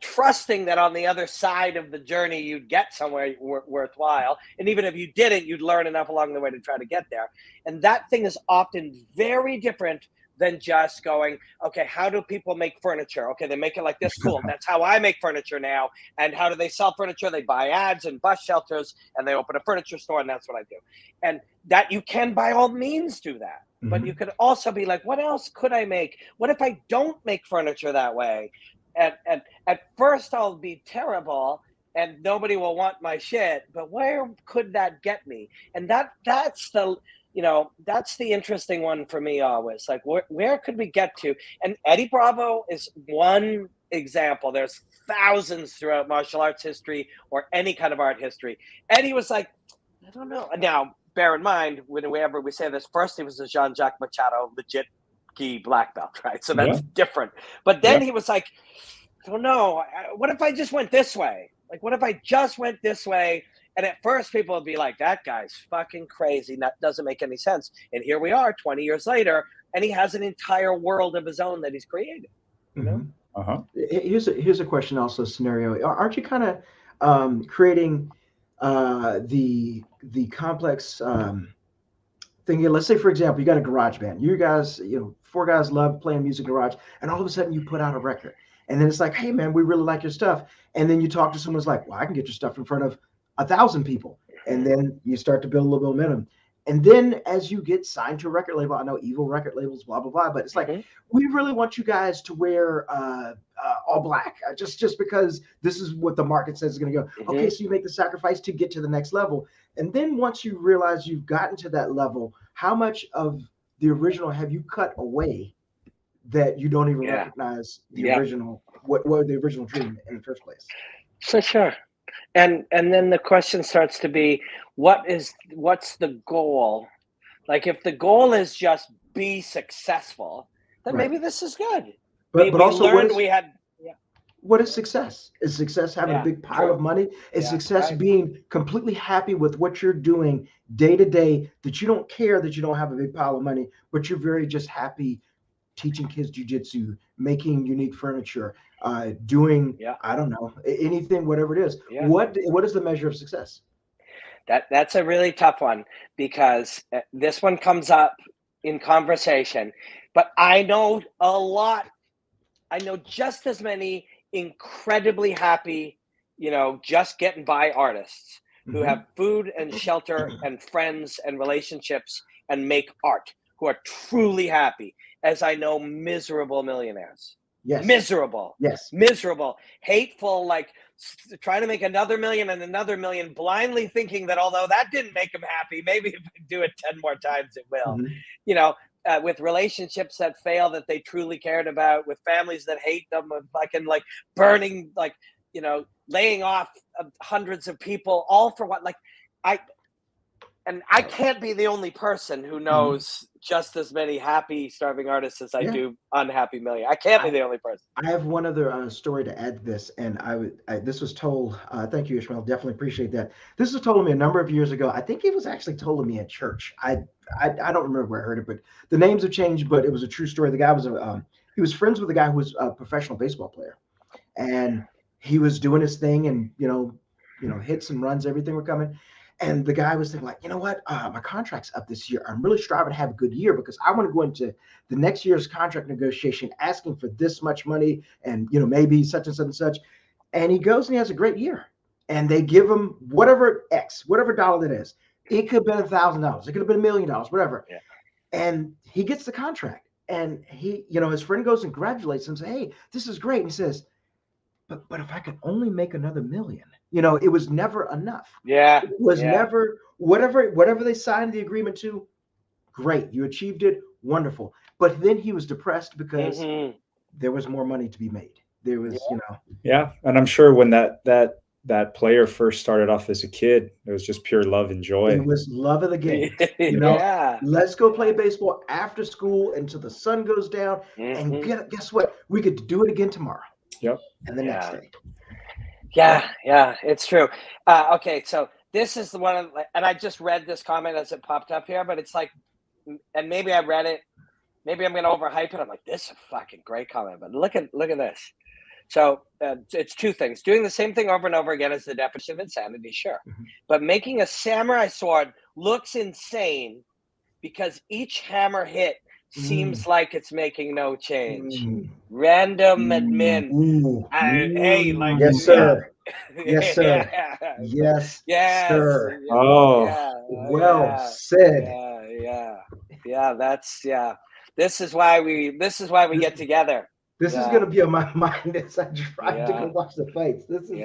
trusting that on the other side of the journey you'd get somewhere worthwhile, and even if you didn't, you'd learn enough along the way to try to get there. And that thing is often very different than just going, okay, how do people make furniture? Okay, they make it like this. Cool. That's how I make furniture now. And how do they sell furniture? They buy ads and bus shelters, and they open a furniture store, and that's what I do. And that you can by all means do that. But you could also be like, what else could I make? What if I don't make furniture that way? And at first I'll be terrible and nobody will want my shit, but where could that get me? And that's the interesting one for me always. Like, where could we get to? And Eddie Bravo is one example. There's thousands throughout martial arts history or any kind of art history. Eddie was like, I don't know. Now, bear in mind, whenever we say this, first he was a Jean-Jacques Machado legit gi black belt, right? So that's different. But then he was like, I don't know. What if I just went this way? Like, what if I just went this way? And at first people would be like, that guy's fucking crazy. That doesn't make any sense. And here we are 20 years later, and he has an entire world of his own that he's created. Here's a question, also scenario. Aren't you kind of creating the complex thing here? Let's say, for example, you got a garage band. You guys, 4 guys love playing music in the garage, and all of a sudden you put out a record. And then it's like, hey man, we really like your stuff. And then you talk to someone who's like, well, I can get your stuff in front of 1,000 people. And then you start to build a little momentum. And then as you get signed to a record label, I know evil record labels, blah, blah, blah, but it's like, we really want you guys to wear all black, just because this is what the market says is going to go. Okay, so you make the sacrifice to get to the next level. And then once you realize you've gotten to that level, how much of the original have you cut away that you don't even recognize the original, what the original dream in the first place? For sure. And then the question starts to be, what's the goal? Like, if the goal is just be successful, then maybe this is good. But also, learned what is success? Is success having a big pile of money? Is success being completely happy with what you're doing day to day, that you don't care that you don't have a big pile of money, but you're very just happy teaching kids jujitsu, making unique furniture, doing, I don't know, anything, whatever it is. What is the measure of success? That's a really tough one, because this one comes up in conversation, but I know just as many incredibly happy, just getting by artists who have food and shelter and friends and relationships and make art, who are truly happy, as I know miserable millionaires. Yes. Miserable. Yes. Miserable. Hateful, like trying to make another million and another million, blindly thinking that although that didn't make them happy, maybe if I do it 10 more times, it will. With relationships that fail that they truly cared about, with families that hate them, with fucking burning, laying off hundreds of people, all for what? I can't be the only person who knows just as many happy starving artists as I do unhappy millionaires. I can't be the only person. I have one other story to add to this, and this was told. Thank you, Ishmael. Definitely appreciate that. This was told to me a number of years ago. I think it was actually told to me at church. I don't remember where I heard it, but the names have changed. But it was a true story. The guy was he was friends with a guy who was a professional baseball player, and he was doing his thing, and hits and runs, everything were coming. And the guy was thinking, you know what? My contract's up this year. I'm really striving to have a good year because I want to go into the next year's contract negotiation asking for this much money and, maybe such and such and such. And he goes and he has a great year. And they give him whatever dollar that is. It could have been $1,000. It could have been $1 million, whatever. Yeah. And he gets the contract. And he, his friend goes and congratulates him and says, hey, this is great. And he says, but if I could only make another $1 million. It was never enough. Yeah. It was never whatever they signed the agreement to. Great. You achieved it. Wonderful. But then he was depressed because there was more money to be made. There was, Yeah. And I'm sure when that player first started off as a kid, it was just pure love and joy. It was love of the game. Let's go play baseball after school until the sun goes down. And guess what? We could do it again tomorrow. Yep. And the next day. Yeah, it's true. Okay, so this is the one, and I just read this comment as it popped up here, but it's like, and maybe I read it, maybe I'm going to overhype it. I'm like, this is a fucking great comment, but look at this. So it's two things. Doing the same thing over and over again is the definition of insanity, sure. But making a samurai sword looks insane because each hammer hit seems like it's making no change. Random admin. Hey, like, yes, sir. Yes, sir. Yes, sir. Oh, well said. This is why we get together. This is going to be on my mind as I try to go watch the fights. This is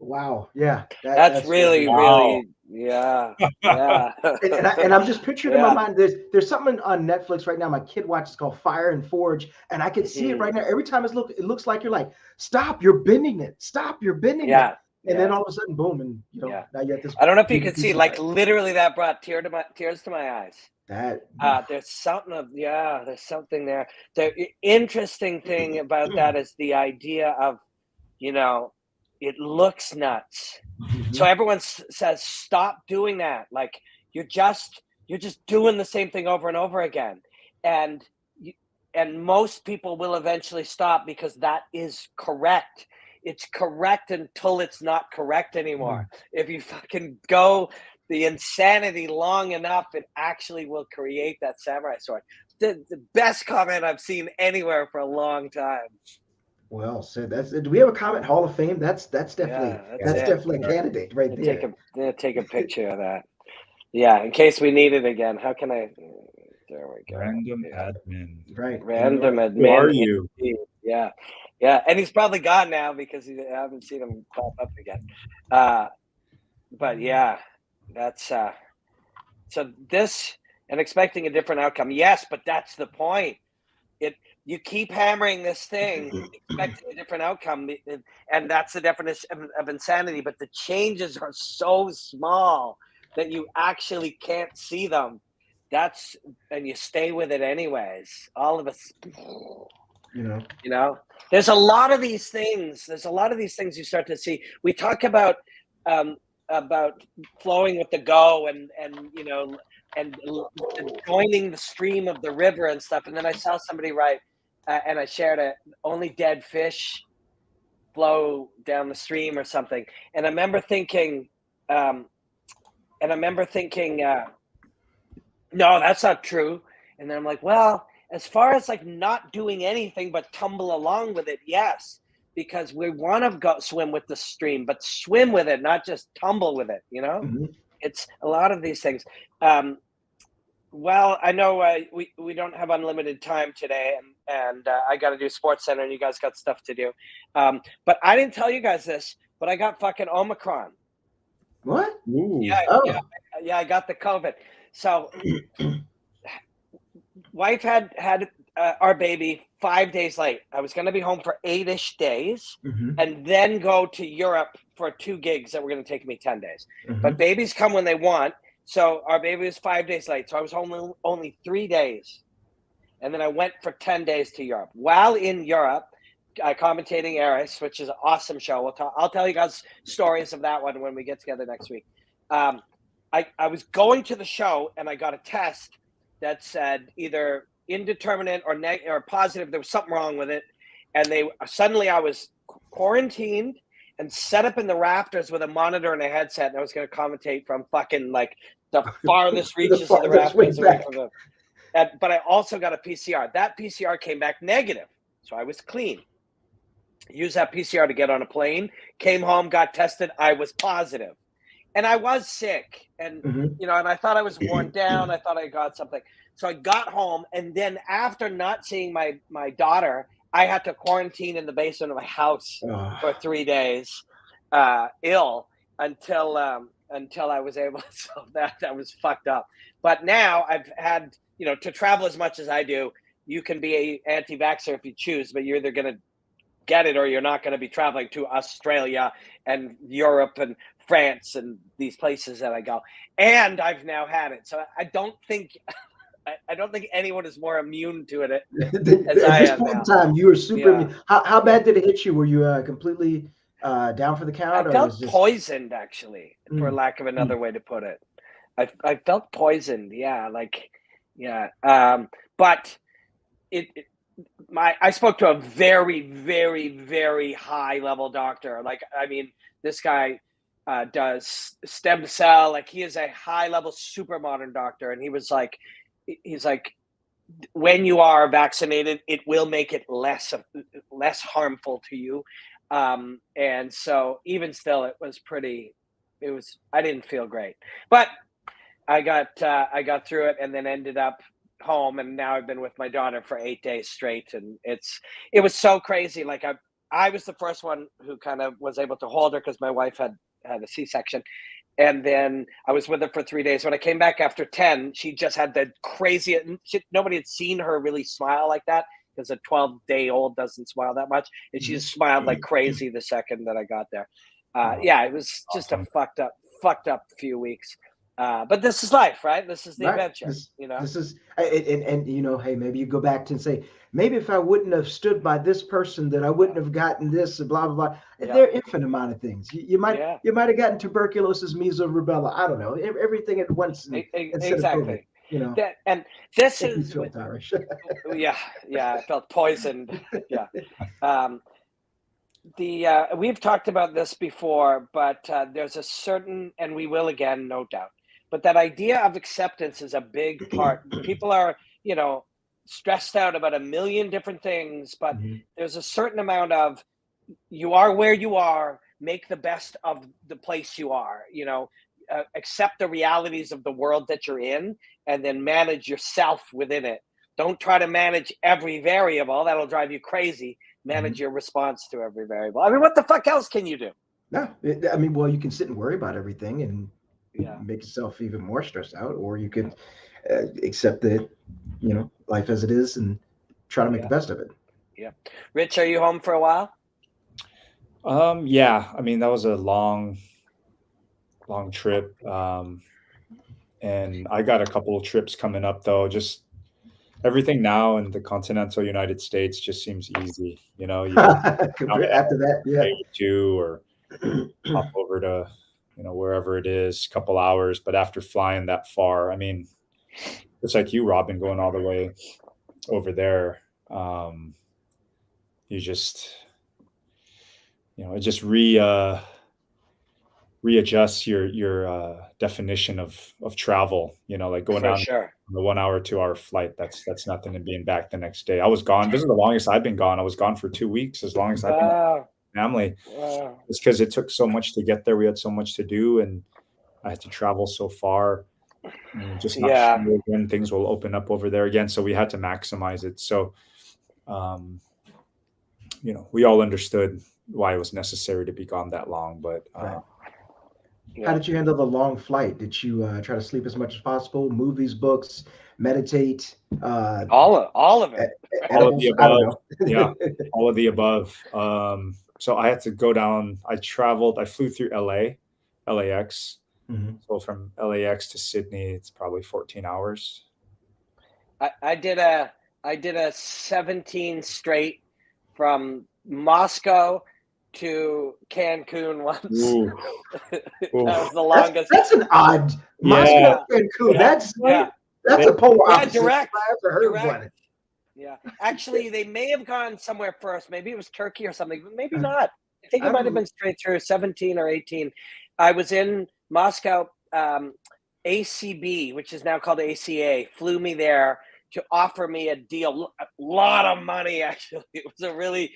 wow. Yeah. That's really, really, yeah. And I'm just picturing in my mind, there's something on Netflix right now my kid watches called Fire and Forge, and I can see it right now. Every time it looks like you're like, stop, you're bending it. Stop, you're bending it. And then all of a sudden, boom, and now you have this. I don't know if you can see, like literally that brought tears to my eyes. There's something there. The interesting thing about that is the idea of, it looks nuts. So everyone says, stop doing that. Like you're just doing the same thing over and over again. And most people will eventually stop because that is correct. It's correct until it's not correct anymore. If you fucking go the insanity long enough, it actually will create that samurai sword. The best comment I've seen anywhere for a long time. Well said. Do we have a comment Hall of Fame? That's definitely definitely a candidate right there. Take a picture of that. Yeah, in case we need it again. How can I? There we go. Random admin. Right. Random Who are admin. you? Yeah, yeah, and he's probably gone now because I haven't seen him pop up again. But yeah, that's so this and expecting a different outcome. Yes, but that's the point. You keep hammering this thing, expecting a different outcome, and that's the definition of insanity. But the changes are so small that you actually can't see them. And you stay with it anyways. All of us, You know. There's a lot of these things. You start to see. We talk about flowing with the go and joining the stream of the river and stuff. And then I saw somebody write, and I shared it. Only dead fish flow down the stream or something. And I remember thinking, no, that's not true. And then I'm like, well, as far as like not doing anything but tumble along with it, yes, because we want to swim with the stream, but swim with it, not just tumble with it. Mm-hmm. It's a lot of these things. Well, I know we don't have unlimited time today, and I got to do Sports Center, and you guys got stuff to do. But I didn't tell you guys this, but I got fucking Omicron. What? Ooh. Yeah, I got the COVID. So, wife had our baby 5 days late. I was going to be home for 8-ish days, and then go to Europe for 2 gigs that were going to take me 10 days. But babies come when they want. So our baby was 5 days late. So I was home only 3 days. And then I went for 10 days to Europe. While in Europe, commentating Eris, which is an awesome show. I'll tell you guys stories of that one when we get together next week. I was going to the show and I got a test that said either indeterminate or positive. There was something wrong with it. And suddenly I was quarantined and set up in the rafters with a monitor and a headset, and I was going to commentate from fucking like the farthest reaches of the rafters away from them. But I also got a PCR. That PCR came back negative, so I was clean. Used that PCR to get on a plane. Came home, got tested. I was positive, and I was sick, and and I thought I was worn down. I thought I got something. So I got home, and then after not seeing my daughter, I had to quarantine in the basement of my house for 3 days, ill until I was able. So that was fucked up. But now I've had, to travel as much as I do, you can be an anti-vaxxer if you choose, but you're either going to get it or you're not going to be traveling to Australia and Europe and France and these places that I go. And I've now had it. So I don't think anyone is more immune to it as I am now. Time you were super immune. How bad did it hit you? Were you completely down for the count? I felt poisoned, actually, for lack of another way to put it. I felt poisoned. Yeah, but I spoke to a very, very, very high level doctor. This guy does stem cell. Like, he is a high level, super modern doctor, and he's like, when you are vaccinated, it will make it less harmful to you. And so even still, I didn't feel great, but I got through it and then ended up home. And now I've been with my daughter for 8 days straight. And it was so crazy. Like I was the first one who kind of was able to hold her because my wife had a C-section. And then I was with her for 3 days. When I came back after 10, she just had the craziest. Nobody had seen her really smile like that, because a 12-day-old doesn't smile that much. And she just smiled like crazy the second that I got there. It was just a fucked up few weeks. But this is life, right? This is the adventure. This is, and hey, maybe you go back to and say, maybe if I wouldn't have stood by this person, that I wouldn't have gotten this, and blah blah blah. Yeah. There are infinite amount of things. You might have gotten tuberculosis, measles, rubella. I don't know, everything at once. Exactly. And this is felt Irish. I felt poisoned. We've talked about this before, but there's a certain, and we will again, no doubt. But that idea of acceptance is a big part. People are, stressed out about a million different things, but there's a certain amount of, you are where you are, make the best of the place you are. accept the realities of the world that you're in, and then manage yourself within it. Don't try to manage every variable. That'll drive you crazy. Manage your response to every variable. I mean, what the fuck else can you do? No, I mean, well, you can sit and worry about everything and make yourself even more stressed out, or you could accept that, life as it is and try to make the best of it. Yeah. Rich, are you home for a while? Yeah, I mean, that was a long trip. And I got a couple of trips coming up though. Just everything now in the continental United States just seems easy. You After that, day or two, or hop over to, wherever it is, a couple hours. But after flying that far, I mean, it's like you, Robin, going all the way over there. You just, it just readjusts your definition of travel. Like going down on a 1 hour, 2 hour flight. That's nothing, and being back the next day. I was gone. This is the longest I've been gone. I was gone for 2 weeks, as long as I've been with family. It's because it took so much to get there. We had so much to do, and I had to travel so far. And just not sure when things will open up over there again. So we had to maximize it. So, we all understood why it was necessary to be gone that long. But how did you handle the long flight? Did you try to sleep as much as possible? Movies, books, meditate? All of it. All of the above. Yeah, all of the above. So I had to go down. I flew through LAX. So from LAX to Sydney, it's probably 14 hours. I did a 17 straight from Moscow to Cancun once. That was the longest. That's an odd Moscow to Cancun. That's a polar opposite. Direct. Yeah, actually, they may have gone somewhere first. Maybe it was Turkey or something, but maybe not. I think it might have been straight through 17 or 18. I was in Moscow. ACB, which is now called ACA, flew me there to offer me a deal, a lot of money. Actually, it was a really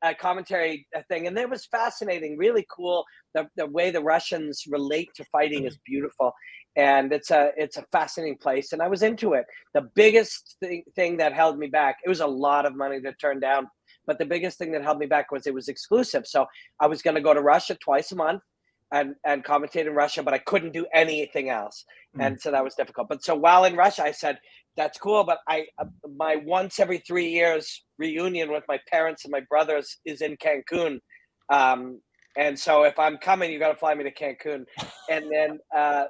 a commentary thing, and it was fascinating, really cool. The way the Russians relate to fighting is beautiful, and it's a fascinating place. And I was into it. The biggest thing that held me back, it was a lot of money to turn down, but the biggest thing that held me back was it was exclusive. So I was going to go to Russia twice a month and commentate in Russia, but I couldn't do anything else. And so that was difficult. But so while in Russia, I said, that's cool, but my once every 3 years reunion with my parents and my brothers is in Cancun. And so if I'm coming, you got to fly me to Cancun. And then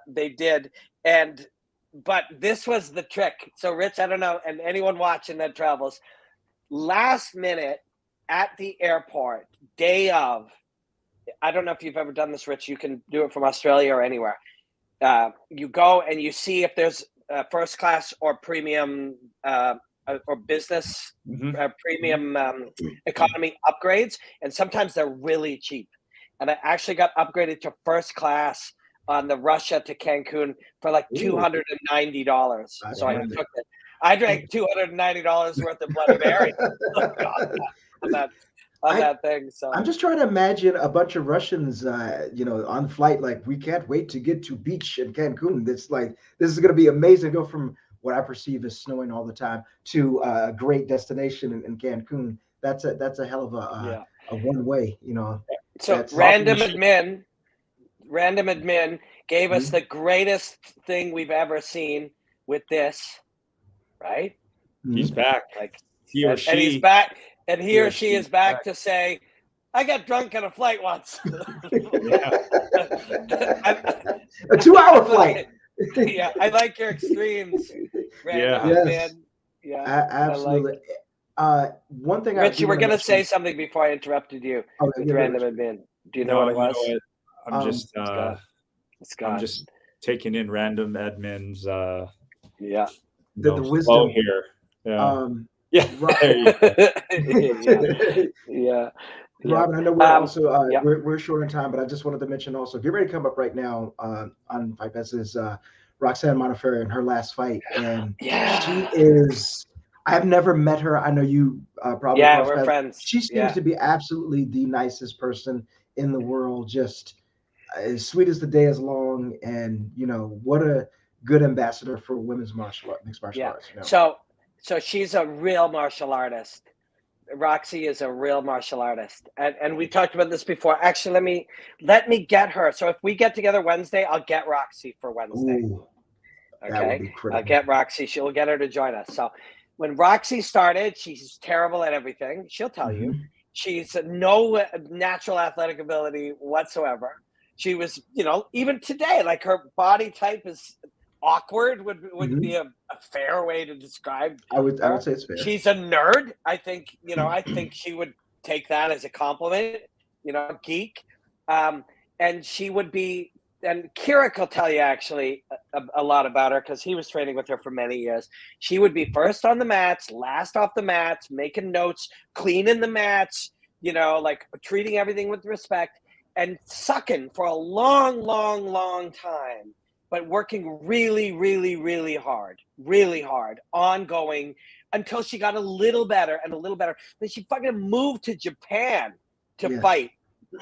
they did. But this was the trick. So Rich, I don't know, and anyone watching that travels, last minute at the airport, day of, I don't know if you've ever done this, Rich. You can do it from Australia or anywhere. You go and you see if there's first class or premium or business premium economy upgrades. And sometimes they're really cheap. And I actually got upgraded to first class on the Russia to Cancun for like $290. So I took it. I drank $290 worth of Bloody Mary on that thing. So I'm just trying to imagine a bunch of Russians, on flight, like, we can't wait to get to beach in Cancun. It's like, this is going to be amazing. Go from what I perceive as snowing all the time to a great destination in Cancun. That's a hell of a one way, So random admin gave us the greatest thing we've ever seen with this, right? He's back. Like he or she. And he's back. And he or she is back to say, I got drunk on a flight once. A 2-hour flight. Yeah, I like your extremes. Absolutely. One thing, Rich, you were going to say something before I interrupted you with random admin. Do you know what it was? I'm just taking in random admins. The wisdom here. Robin, I know we're also we're short on time, but I just wanted to mention also, get ready to come up right now on Fight Fest is Roxanne Modafferi in her last fight, and she is. I've never met her. I know you probably. Yeah, we're friends. She seems to be absolutely the nicest person in the world. Just as sweet as the day is long, and what a good ambassador for women's mixed martial Yeah. arts. So she's a real martial artist. Roxy is a real martial artist, and we talked about this before. Actually, let me get her. So if we get together Wednesday, I'll get Roxy for Wednesday. Ooh, that would Okay, be I'll critical. get Roxy. She'll get her to join us. So when Roxy started, she's terrible at everything. She'll tell you. Mhm. She's no natural athletic ability whatsoever. She was, even today, like her body type is awkward would be Mhm. a fair way to describe I would her. say it's fair. She's a nerd. I think, I think she would take that as a compliment, geek. And she would be, and Kirik will tell you actually a lot about her because he was training with her for many years. She would be first on the mats, last off the mats, making notes, cleaning the mats, like treating everything with respect and sucking for a long, long, long time, but working really, really, really hard, ongoing until she got a little better and a little better. Then she fucking moved to Japan to Yes. fight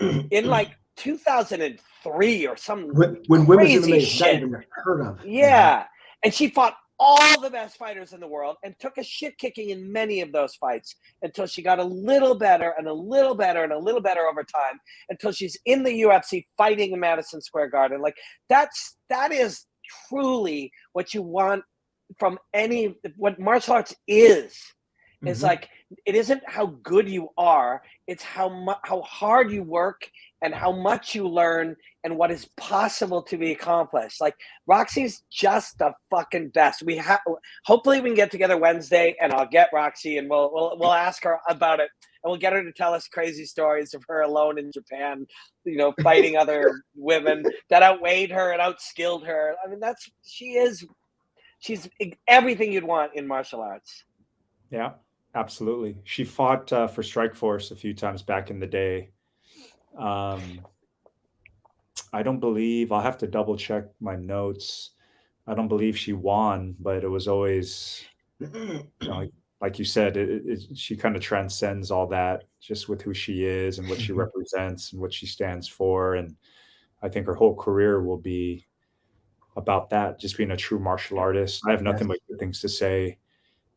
in like 2003 or some when women's crazy MMA is not shit. even heard of. Yeah. And she fought all the best fighters in the world and took a shit kicking in many of those fights until she got a little better and a little better and a little better over time until she's in the UFC fighting in Madison Square Garden. Like that is truly what you want from what martial arts is like, it isn't how good you are, it's how hard you work and how much you learn and what is possible to be accomplished. Like Roxy's just the fucking best. Hopefully we can get together Wednesday and I'll get Roxy and we'll ask her about it and we'll get her to tell us crazy stories of her alone in Japan, fighting other women that outweighed her and outskilled her. I mean, she's everything you'd want in martial arts. Yeah, absolutely. She fought for Strikeforce a few times back in the day. I don't believe, I'll have to double check my notes. I don't believe she won, but it was always, like you said, she kind of transcends all that just with who she is and what she represents and what she stands for. And I think her whole career will be about that, just being a true martial artist. I have nothing but good things to say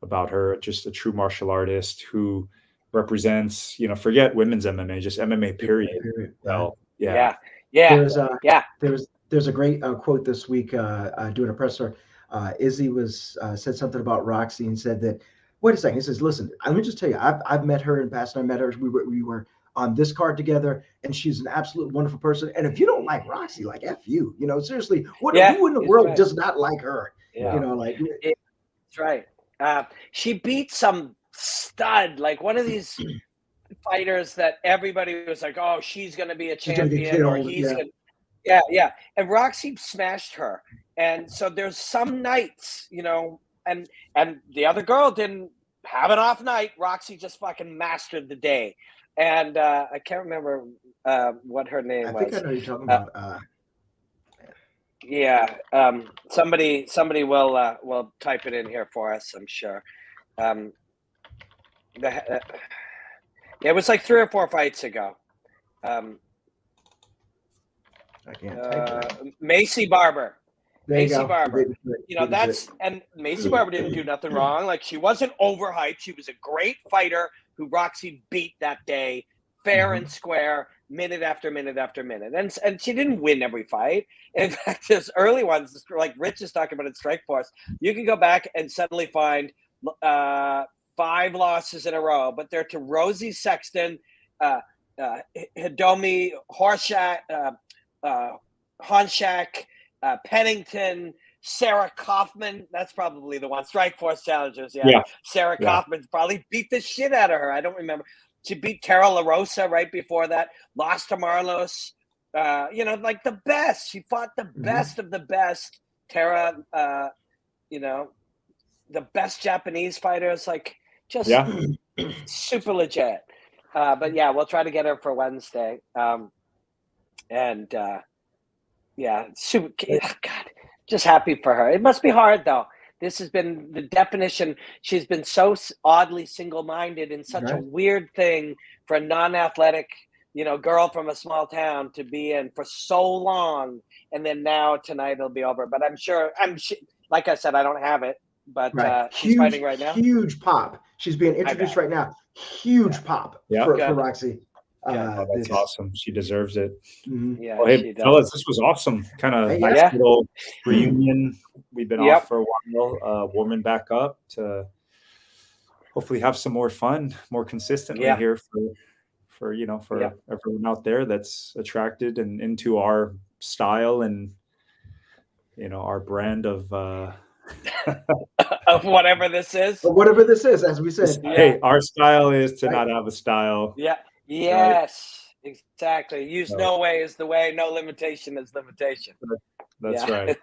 about her. Just a true martial artist who represents, forget women's MMA, just MMA period. So, yeah. There's a great quote this week doing a presser. Izzy said something about Roxy and said that, wait a second. He says, listen, let me just tell you, I've met her in passing. I met her. We were on this card together, and she's an absolute wonderful person. And if you don't like Roxy, like F you, seriously, who in the world does not like her? Yeah. That's right. She beat some stud, like one of these fighters that everybody was like, oh, she's going to be a champion or he's going to. Yeah. And Roxy smashed her. And so there's some nights, and the other girl didn't have an off night. Roxy just fucking mastered the day. And I can't remember what her name was. I think I know you're talking about. Yeah. Somebody will type it in here for us, I'm sure. It was like 3 or 4 fights ago. I can't type it. Macy Barber. Macy Barber. And Macy Barber didn't do nothing wrong. Like she wasn't overhyped. She was a great fighter who Roxy beat that day, fair and square, minute after minute after minute. And she didn't win every fight. In fact, there's early ones, like Rich is talking about in Strikeforce, you can go back and suddenly find 5 losses in a row, but they're to Rosie Sexton, Hidomi Honshak, Pennington, Sarah Kaufman. That's probably the one. Strikeforce challengers. Yeah. Sarah Kaufman probably beat the shit out of her. I don't remember. She beat Tara LaRosa right before that. Lost to Marlos. Like the best. She fought the best of the best. Tara, the best Japanese fighters. Like just super legit. But yeah, we'll try to get her for Wednesday. Super. God, just happy for her. It must be hard though. This has been the definition. She's been so oddly single-minded in such a weird thing for a non-athletic girl from a small town to be in for so long, and then now tonight it'll be over. But I'm sure, like I said, I don't have it, but Right. she's fighting right now. Huge pop. She's being introduced right now. Huge pop for Roxy. That's awesome. She deserves it. Yeah, well, hey, fellas, this was awesome. Kind of nice little reunion. We've been off for a while, warming back up to hopefully have some more fun, more consistently here for everyone out there that's attracted and into our style and our brand of of whatever this is. Whatever this is, as we said. Hey, our style is to not have a style. Yeah. Yes. Right? Exactly. Use no way is the way. No limitation is limitation. That's right.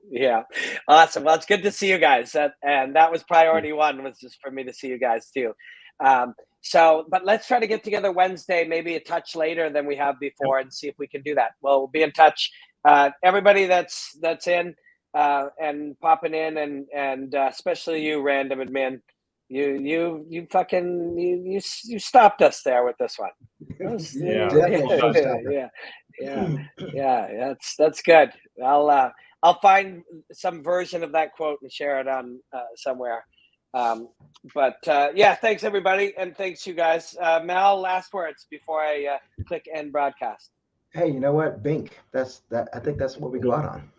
Yeah. Awesome. Well, it's good to see you guys. And that was priority one, was just for me to see you guys too. But let's try to get together Wednesday, maybe a touch later than we have before, and see if we can do that. Well, we'll be in touch. Everybody that's in and popping in, and especially you, random admin, you fucking you stopped us there with this one. Yeah. That's good. I'll find some version of that quote and share it on somewhere. Thanks everybody, and thanks you guys. Mal, last words before I click end broadcast. Hey, you know what? Bink. I think that's what we go out on.